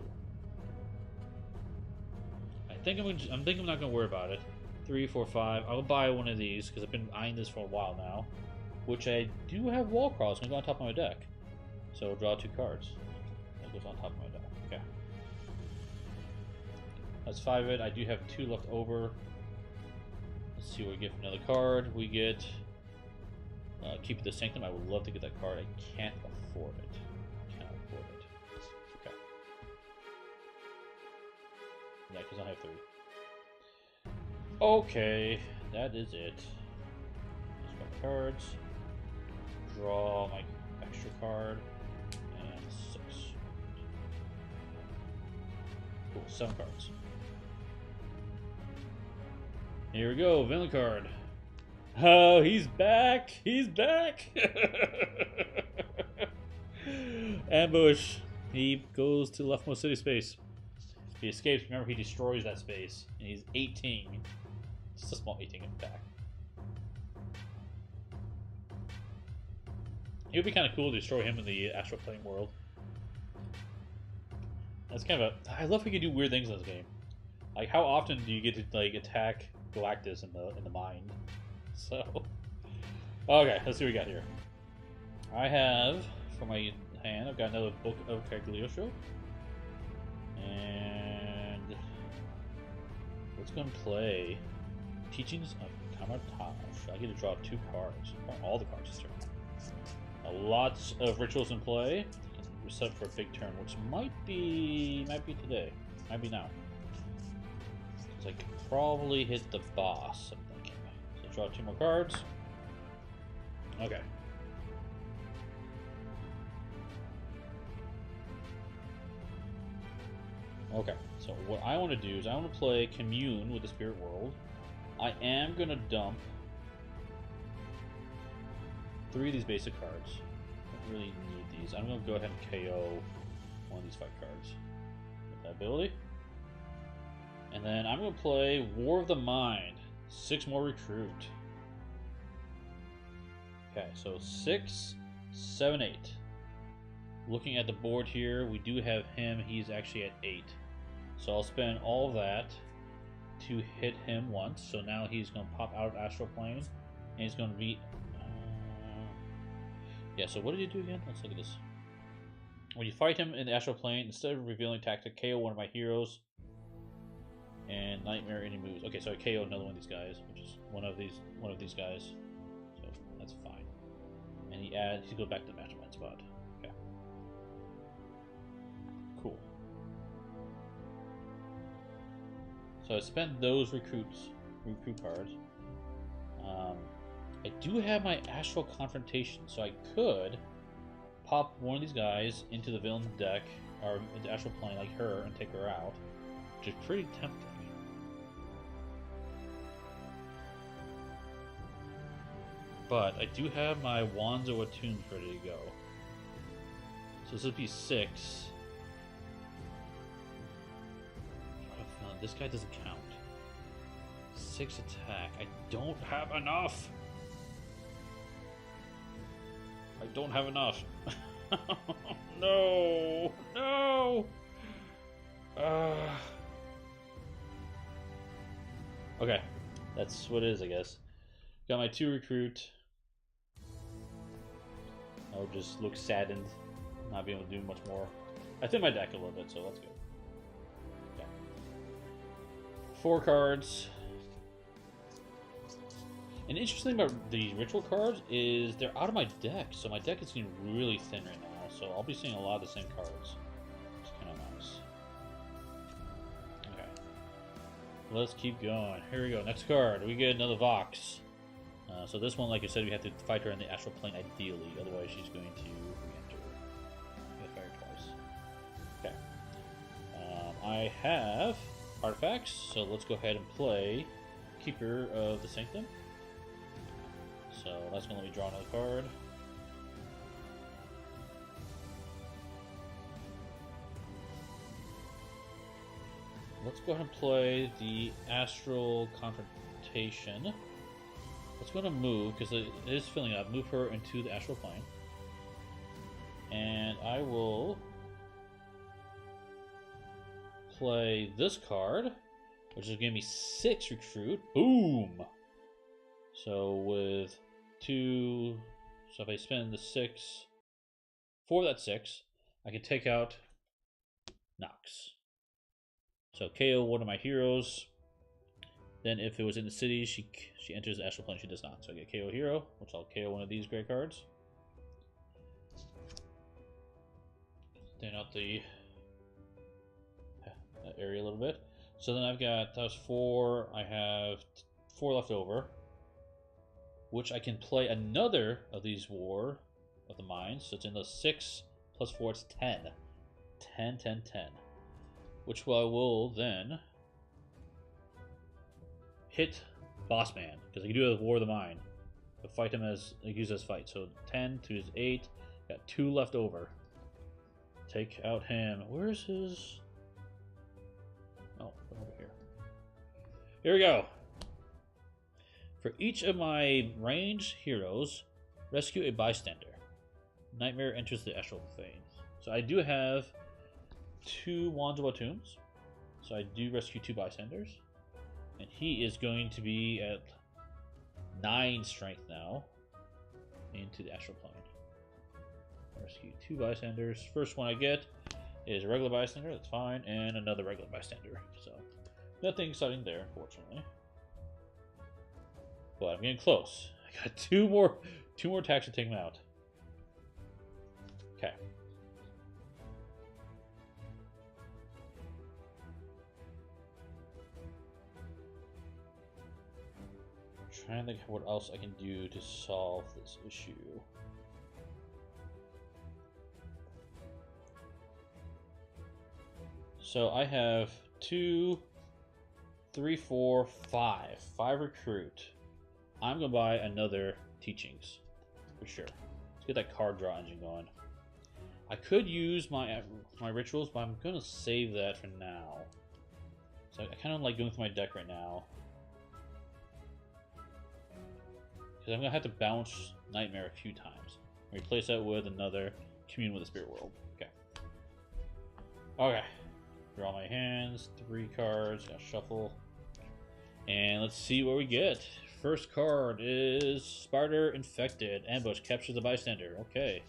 I'm thinking I'm not gonna worry about it. 3, 4, 5. I'll buy one of these because I've been eyeing this for a while now. Which I do have Wall Crawl. It's gonna go on top of my deck. So I'll draw 2 cards. That goes on top of my deck. Okay. That's 5 of it. I do have 2 left over. Let's see what we get for another card. We get Keep the Sanctum. I would love to get that card. I can't afford it. Okay. Yeah, because I have 3. Okay, that is it. Just got cards. Draw my extra card. And 6. Cool, 7 cards. Here we go, villain card. Oh, he's back! He's back! Ambush. He goes to leftmost city space. If he escapes, remember he destroys that space. And he's 18. Just a small 18 attack. It would be kind of cool to destroy him in the astral plane world. That's kind of a... I love how you can do weird things in this game. Like, how often do you get to like attack Galactus in the mind? So, okay, let's see what we got here. I have for my hand, I've got another Book of Cagliostro, and let's go and play Teachings of Camartage. I get to draw 2 cards, all the cards this turn. Lots of rituals in play. We're set up for a big turn, which might be today, might be now. So I could probably hit the boss, I'm thinking. Draw 2 more cards. Okay. Okay, so what I want to do is I want to play Commune with the Spirit World. I am going to dump 3 of these basic cards. I don't really need these. I'm going to go ahead and KO one of these 5 cards with that ability. And then I'm going to play War of the Mind. 6 more recruit. Okay, so 6, 7, 8. Looking at the board here, we do have him. He's actually at 8. So I'll spend all of that to hit him once. So now he's going to pop out of Astral Plane. And he's going to be... yeah, so what did he do again? Let's look at this. When you fight him in the Astral Plane, instead of revealing tactic, KO one of my heroes. And Nightmare any moves. Okay, so I KO another one of these guys, which is one of these guys. So that's fine. And he goes back to the Mastermind spot. Okay. Cool. So I spent those recruit cards. I do have my Astral Confrontation, so I could pop one of these guys into the villain's deck, or into Astral Plane like her, and take her out, which is pretty tempting. But I do have my Wands of Attunes ready to go. So this would be 6. This guy doesn't count. 6 attack. I don't have enough. I don't have enough. No. No. Okay. That's what it is, I guess. Got my 2 recruit. I'll just look saddened. Not being able to do much more. I thinned my deck a little bit, so that's good. 4 cards. An interesting thing about the ritual cards is they're out of my deck, so my deck is getting really thin right now. So I'll be seeing a lot of the same cards. It's kind of nice. Okay, let's keep going. Here we go. Next card. We get another Vox. So this one, like I said, we have to fight her in the Astral Plane ideally. Otherwise, she's going to re-enter. Get fired twice. Okay. I have artifacts, so let's go ahead and play Keeper of the Sanctum. So that's going to let me draw another card. Let's go ahead and play the Astral Confrontation. Let's go ahead and move, because it is filling up. Move her into the Astral Plane. And I will play this card, which is giving me 6 recruit. Boom! So with 2, so if I spend the 6, for that 6, I can take out Nox. So KO one of my heroes. Then if it was in the city, she enters the Astral Plane. She does not. So I get KO hero, which I'll KO one of these gray cards. Thin out the that area a little bit. So then I've got, that was 4. I have 4 left over, which I can play another of these War of the Minds. So it's in the 6 plus 4, it's 10. 10, 10, 10. Which I will then hit Boss Man, because I can do a War of the Mind. But fight him as, like, use as fight. So 10 to his 8. Got 2 left over. Take out him. Where's his... Oh, over here. Here we go. For each of my ranged heroes, rescue a bystander. Nightmare enters the Astral Plane. So I do have 2 Wands of Tombs. So I do rescue 2 bystanders. And he is going to be at 9 strength now into the Astral Plane. Rescue 2 bystanders. First one I get is a regular bystander, that's fine, and another regular bystander. So nothing exciting there, unfortunately. But I'm getting close. I got 2 more attacks to take him out. Okay. trying to think what else I can do to solve this issue. So I have 2, 3, 4, 5. 5 recruit. I'm gonna buy another teachings for sure. Let's get that card draw engine going. I could use my rituals, but I'm gonna save that for now. So I kind of like going through my deck right now. Because I'm going to have to bounce Nightmare a few times. Replace that with another Commune with the Spirit World. Okay. Okay. Draw my hands. 3 cards. Got shuffle. And let's see what we get. First card is Spider Infected. Ambush. Capture the bystander. Okay.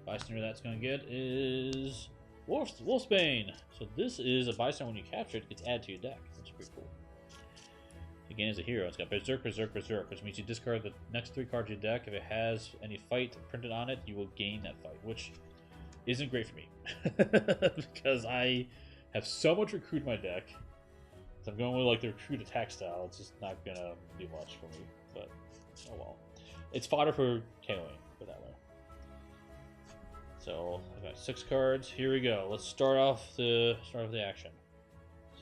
Bystander that's going to get is Wolfsbane. So this is a bystander when you capture it, gets added to your deck. That's pretty cool. Again, as a hero, it's got Berserk, Berserk, Berserk, which means you discard the next 3 cards of your deck. If it has any fight printed on it, you will gain that fight, which isn't great for me. Because I have so much recruit in my deck. So I'm going with like the recruit attack style. It's just not going to do much for me. But, oh well. It's fodder for KOing, put it that way. So, I've got 6 cards. Here we go. Let's start off the action.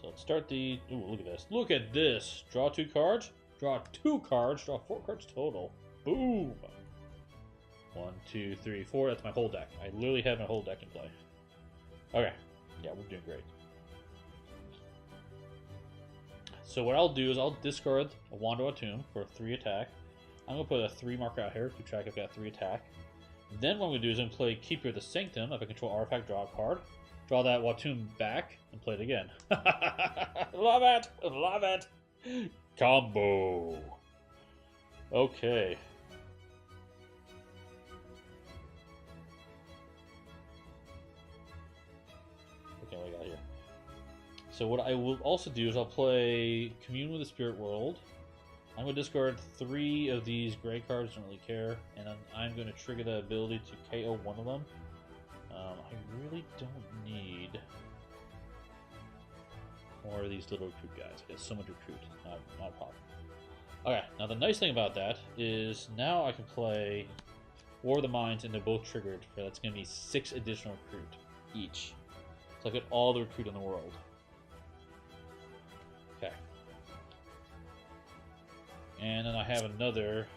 So let's start the... Ooh, look at this. Look at this. Draw 2 cards. Draw 2 cards. Draw 4 cards total. Boom. 1, 2, 3, 4. That's my whole deck. I literally have my whole deck in play. Okay. Yeah, we're doing great. So what I'll do is I'll discard a Wand of Tomb for 3 attack. I'm going to put a 3 marker out here to keep track I've got 3 attack. Then what I'm going to do is I'm going to play Keeper of the Sanctum. If I control artifact, draw a card. Draw that Watum back and play it again. Love it! Love it! Combo! Okay. Okay, what I got here? So what I will also do is I'll play Commune with the Spirit World. I'm going to discard 3 of these gray cards, don't really care, and then I'm going to trigger the ability to KO one of them. I really don't need more of these little recruit guys. I got so much recruit, not a problem. Okay, now the nice thing about that is now I can play War of the Minds, and they're both triggered. For that's going to be 6 additional recruit each. So I get all the recruit in the world. Okay. And then I have another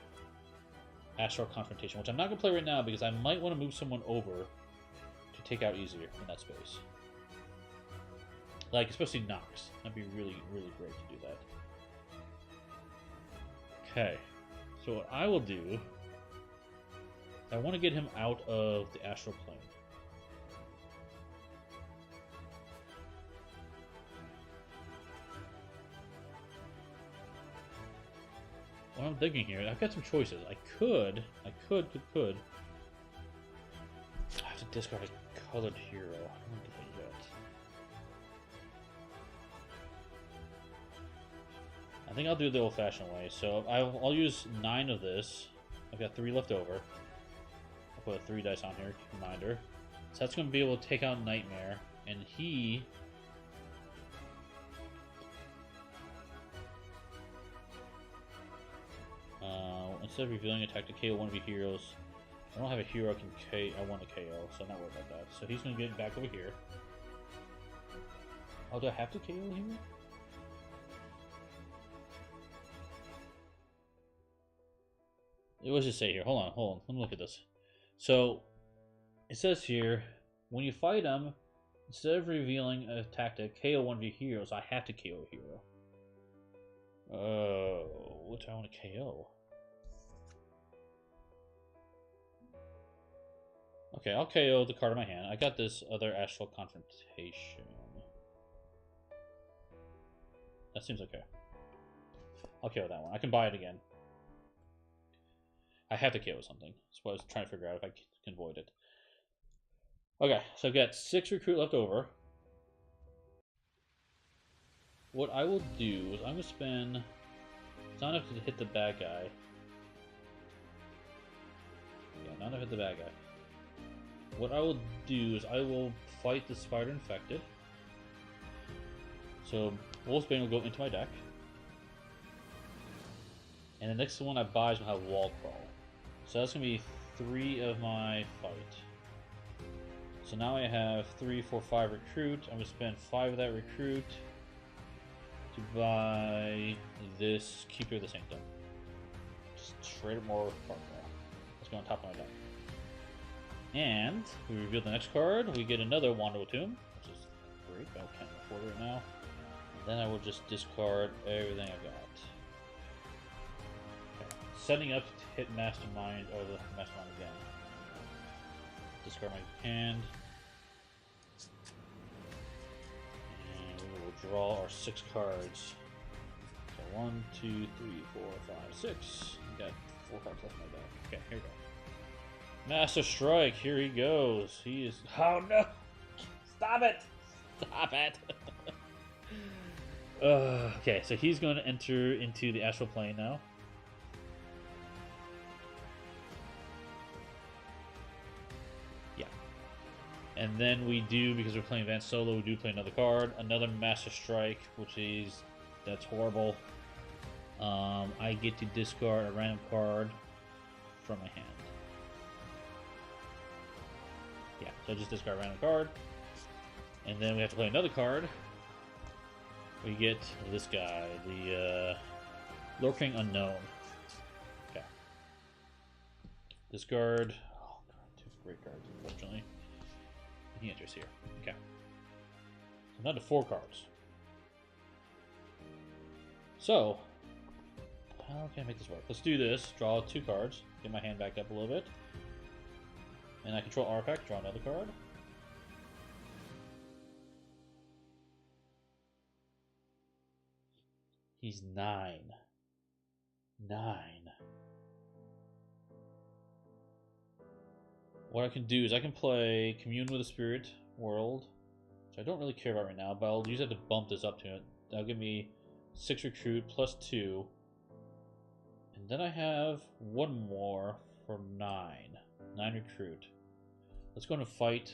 Astral Confrontation, which I'm not going to play right now because I might want to move someone over to take out easier in that space. Like, especially Nox. That'd be really, really great to do that. Okay. So what I will do, I want to get him out of the Astral Plane. What I'm thinking here, I've got some choices. I could. I have to discard a colored hero. I don't do that yet. I think I'll do it the old-fashioned way. So I'll use 9 of this. I've got 3 left over. I'll put a 3 dice on here, reminder. So that's going to be able to take out Nightmare, and he... instead of revealing attack to KO one of your heroes, I don't have a hero I want to KO, so I'm not worried about that. So he's going to get back over here. Oh, do I have to KO him? What does it say here? Hold on. Let me look at this. So, it says here, when you fight him, instead of revealing an attack to KO one of your heroes, I have to KO a hero. What do I want to KO? Okay, I'll KO the card in my hand. I got this other Astral Confrontation. That seems okay. I'll KO that one. I can buy it again. I have to KO something. That's what I was trying to figure out if I can avoid it. Okay, so I've got 6 recruit left over. What I will do is I'm going to spend... It's not enough to hit the bad guy. Yeah, not enough to hit the bad guy. What I will do is I will fight the Spider Infected. So Wolfsbane will go into my deck. And the next one I buy is going to have wall crawl. So that's going to be 3 of my fight. So now I have 3, 4, 5 recruit. I'm going to spend 5 of that recruit to buy this Keeper of the Sanctum. Just trade it more card draw. Let's go on top of my deck. And we reveal the next card. We get another Wando Tomb, which is great, but I can't afford it right now. And then I will just discard everything I've got. Okay. Setting up to hit Mastermind, or the Mastermind again. Discard my hand. And we will draw our 6 cards. So 1, 2, 3, 4, 5, 6. We got 4 cards left in my deck. Okay, here we go. Master Strike, here he goes. He is. Oh no! Stop it! Stop it! Okay, so he's going to enter into the astral plane now. Yeah. And then we do, because we're playing Advanced Solo, we do play another card. Another Master Strike, which is. That's horrible. I get to discard a random card from my hand. Yeah, so I just discard a random card. And then we have to play another card. We get this guy, the Lurking Unknown. Okay. Discard. Oh, God, 2 great cards, unfortunately. He enters here. Okay. So now to 4 cards. So, how can I make this work? Let's do this. Draw 2 cards. Get my hand back up a little bit. And I control artifact, draw another card. He's 9. 9. What I can do is I can play Commune with the Spirit World, which I don't really care about right now, but I'll use that to bump this up to it. That'll give me 6 recruit plus 2. And then I have 1 more for 9. 9 recruit. Let's go and fight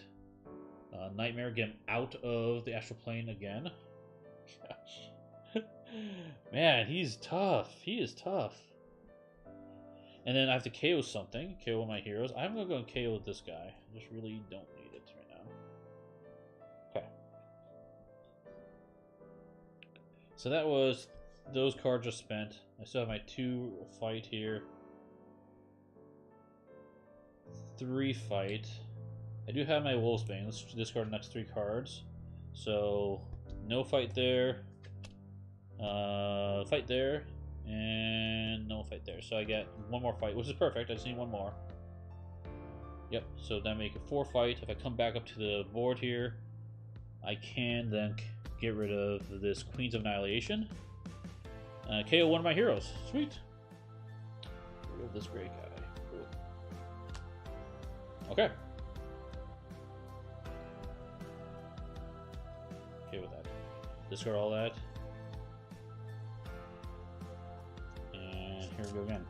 Nightmare, get him out of the astral plane again. Gosh. Man, he's tough. He is tough. And then I have to KO something. KO one of my heroes. I'm going to go and KO this guy. I just really don't need it right now. Okay. So that was... Those cards are spent. I still have my 2 fight here. 3 fight. I do have my Wolfsbane. Let's discard the next 3 cards. So, no fight there. Fight there. And no fight there. So I get 1 more fight, which is perfect. I just need 1 more. Yep, so that make it 4 fight. If I come back up to the board here, I can then get rid of this Queens of Annihilation. KO one of my heroes. Sweet. Get rid of this great guy. Cool. Okay. Okay with that. Discard all that. And here we go again.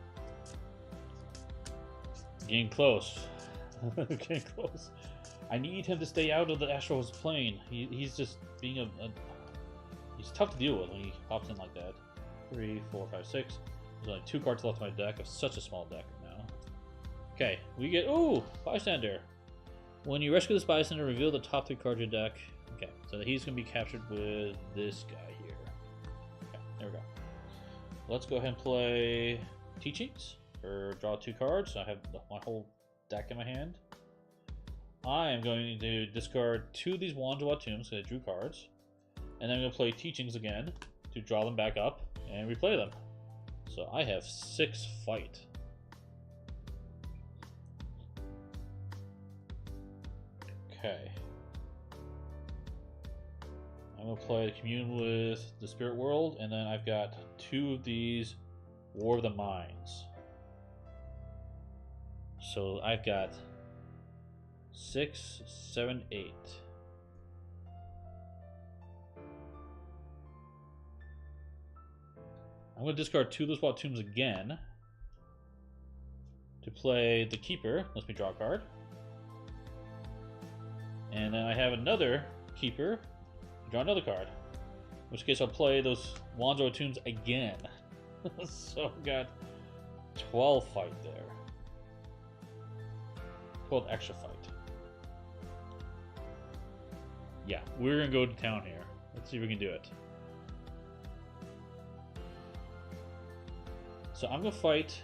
Getting close. Getting close. I need him to stay out of the astral plane. He's just being he's tough to deal with when he pops in like that. 3, 4, 5, 6. There's only 2 cards left in my deck. I have such a small deck now. Okay, we get... Ooh! Bystander. When you rescue this bystander, reveal the top 3 cards of your deck. Okay, so he's going to be captured with this guy here. Okay, there we go. Let's go ahead and play Teachings. Or draw 2 cards. So I have my whole deck in my hand. I am going to discard 2 of these Wanjawa Tombs because I drew cards. And then I'm going to play Teachings again to draw them back up and replay them. So I have 6 fight. Okay. I'm going to play Commune with the Spirit World, and then I've got 2 of these War of the Minds. So I've got 6, 7, 8. I'm going to discard 2 of those Wild Tombs again to play the Keeper. Lets me draw a card. And then I have another Keeper to draw another card. In which case I'll play those Wanzo Tombs again. So got 12 fight there. 12 extra fight. Yeah, we're gonna go to town here. Let's see if we can do it. So I'm gonna fight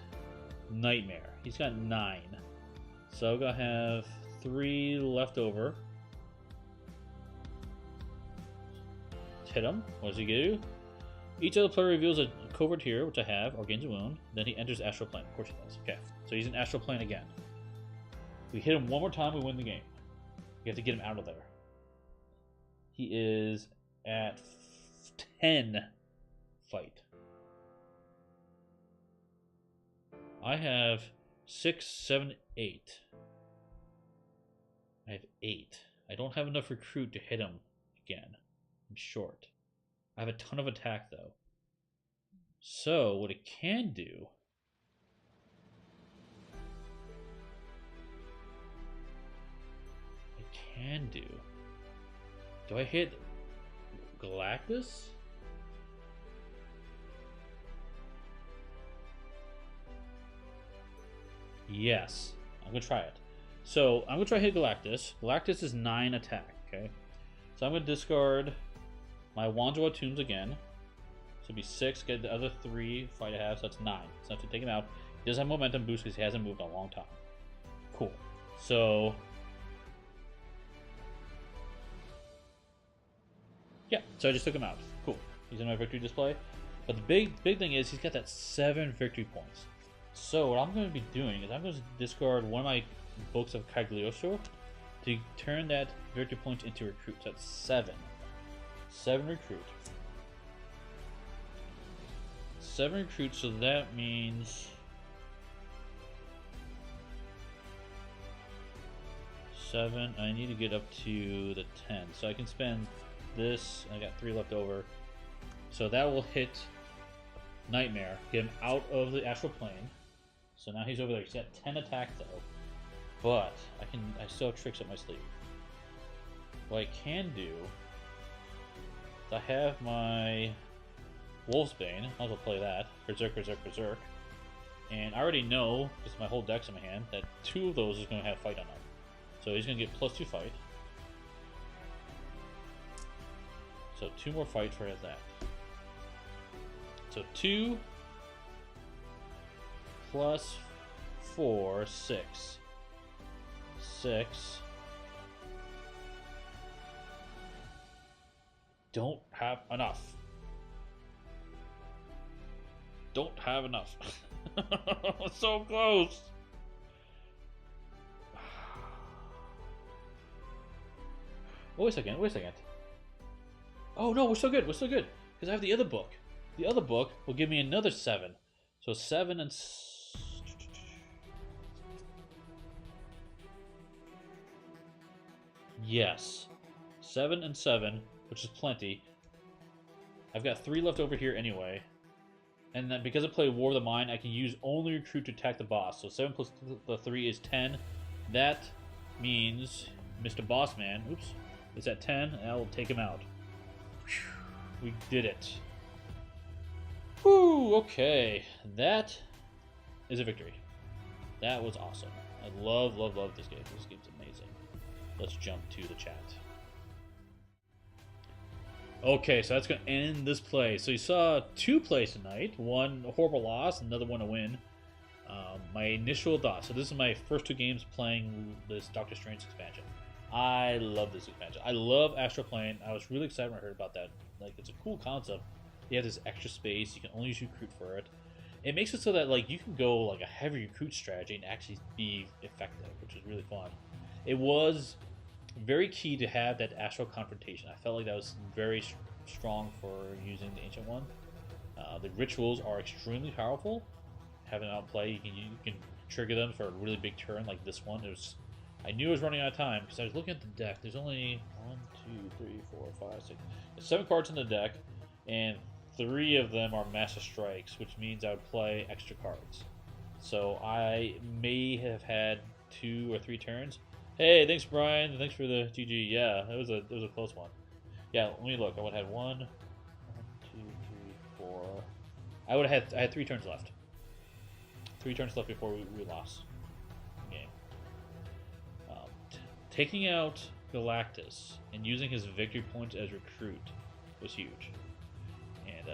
Nightmare. He's got 9. So I'm gonna have 3 left over. Hit him. What does he do? Each other player reveals a covert here, which I have, or gains a wound. Then he enters Astral Plane. Of course he does. Okay, so he's in Astral Plane again. We hit him one more time, we win the game. We have to get him out of there. He is at 10 fight. I have 6, 7, 8. I have 8. I don't have enough recruit to hit him again. I'm short. I have a ton of attack though. So what it can do do I hit Galactus? Yes. I'm gonna try it. So I'm gonna try to hit Galactus. Galactus is 9 attack, okay? So I'm gonna discard my Wanzo Tombs again. So it'll be 6, get the other 3 fight I have, so that's 9. So I have to take him out. He does have momentum boost because he hasn't moved in a long time. Cool. So yeah, so I just took him out. Cool. He's in my victory display. But the big thing is he's got that 7 victory points. So what I'm going to be doing is I'm going to discard one of my books of Cagliostro to turn that victory points into recruit. So that's 7. 7 recruit. 7 recruit, so that means 7. I need to get up to the 10. So I can spend this. I got 3 left over. So that will hit Nightmare. Get him out of the Astral Plane. So now he's over there. He's got 10 attack though. But I still have tricks up my sleeve. What I can do is I have my Wolfsbane. I'll go play that. Berserk, Berserk, Berserk. And I already know, because my whole deck's in my hand, that 2 of those is going to have fight on them. So he's going to get +2 fight. So 2 more fight for that. So 2 plus 4, 6. 6. Don't have enough. Don't have enough. So close. Oh, wait a second. Wait a second. Oh no, we're still good. We're still good because I have the other book. The other book will give me another 7. So 7 and yes, 7 and 7, which is plenty. I've got 3 left over here anyway, and then because I play War of the Mind, I can use only recruit to attack the boss. So 7 plus the 3 is 10. That means Mr. Bossman, oops, is at 10, and I will take him out. We did it. Whew, okay. That is a victory. That was awesome. I love this game. This game's amazing. Let's jump to the chat. Okay, so that's going to end this play. So you saw 2 plays tonight. One a horrible loss, another one a win. My initial thoughts. So this is my first 2 games playing this Doctor Strange expansion. I love this expansion. I love Astral Plane. I was really excited when I heard about that. Like, it's a cool concept. You have this extra space. You can only use recruit for it. It makes it so that like you can go like a heavy recruit strategy and actually be effective, which is really fun. It was very key to have that astral confrontation. I felt like that was very strong for using the Ancient One. The rituals are extremely powerful. Having it out play, you can trigger them for a really big turn like this one. I knew I was running out of time because I was looking at the deck. There's only 1, 2, 3, 4, 5, 6. There's 7 cards in the deck, and 3 of them are Master Strikes, which means I would play extra cards. So I may have had 2 or 3 turns. Hey, thanks Brian. Thanks for the GG. Yeah, it was a close one. Yeah, let me look. I would have 1, 2, 3, 4. I had 3 turns left. 3 turns left before we lost the game. Taking out Galactus and using his victory points as recruit was huge, and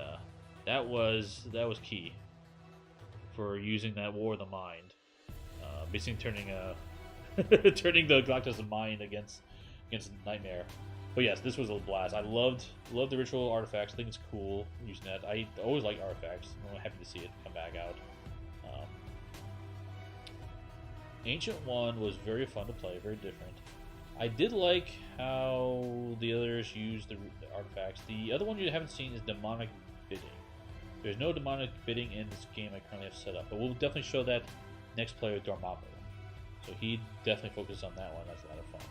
that was key for using that War of the Mind, basically turning turning the Galactus mind against Nightmare. But yes, this was a blast. I loved the ritual artifacts. I think it's cool using that. I always like artifacts. I'm happy to see it come back out. Ancient One was very fun to play, very different. I did like how the others used the artifacts. The other one you haven't seen is demonic bidding. There's no demonic bidding in this game I currently have set up, but we'll definitely show that next player, Dormammu. So he definitely focused on that one. That's a lot of fun.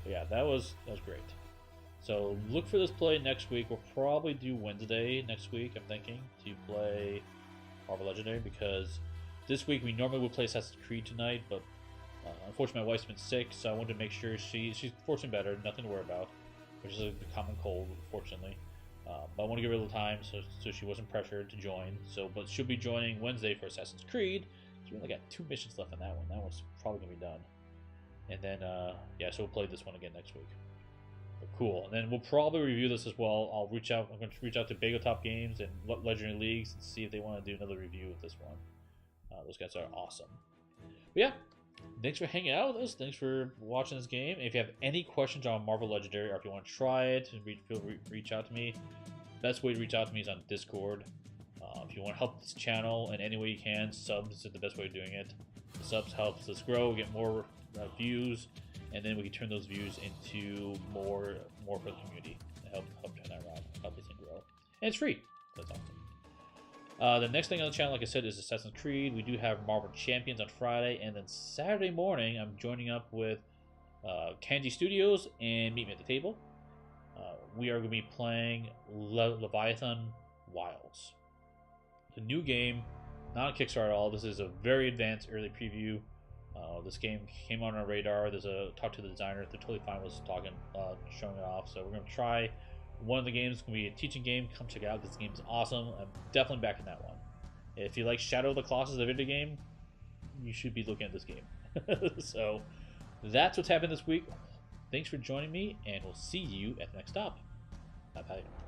But yeah, that was great. So look for this play next week. We'll probably do Wednesday next week, I'm thinking, to play Marvel Legendary, because this week we normally would play Assassin's Creed tonight, but unfortunately my wife's been sick, so I wanted to make sure she's fortunately better, nothing to worry about, which is a common cold, fortunately. But I want to give her a little time so she wasn't pressured to join. But she'll be joining Wednesday for Assassin's Creed. So we only got 2 missions left on that one. That one's probably gonna be done. And then yeah, so we'll play this one again next week. But cool. And then we'll probably review this as well. I'm going to reach out to Bagel Top Games and Legendary Leagues and see if they want to do another review of this one. Those guys are awesome. But yeah, thanks for hanging out with us. Thanks for watching this game. And if you have any questions on Marvel Legendary, or if you want to try it, reach out to me. Best way to reach out to me is on Discord. If you want to help this channel in any way you can, subs is the best way of doing it. The subs helps us grow, get more views, and then we can turn those views into more for the community to help turn that around, help this thing grow. And it's free. That's awesome. The next thing on the channel, like I said, is Assassin's Creed. We do have Marvel Champions on Friday, and then Saturday morning, I'm joining up with Kanji Studios and Meet Me at the Table. We are going to be playing Leviathan Wilds. It's a new game, not a Kickstarter at all. This is a very advanced early preview. This game came on our radar. There's a talk to the designer. They're totally fine with us talking, showing it off. So we're going to try one of the games. It's going to be a teaching game. Come check it out. This game is awesome. I'm definitely backing that one. If you like Shadow of the Colossus, the video game, you should be looking at this game. So that's what's happened this week. Thanks for joining me, and we'll see you at the next stop. Bye-bye.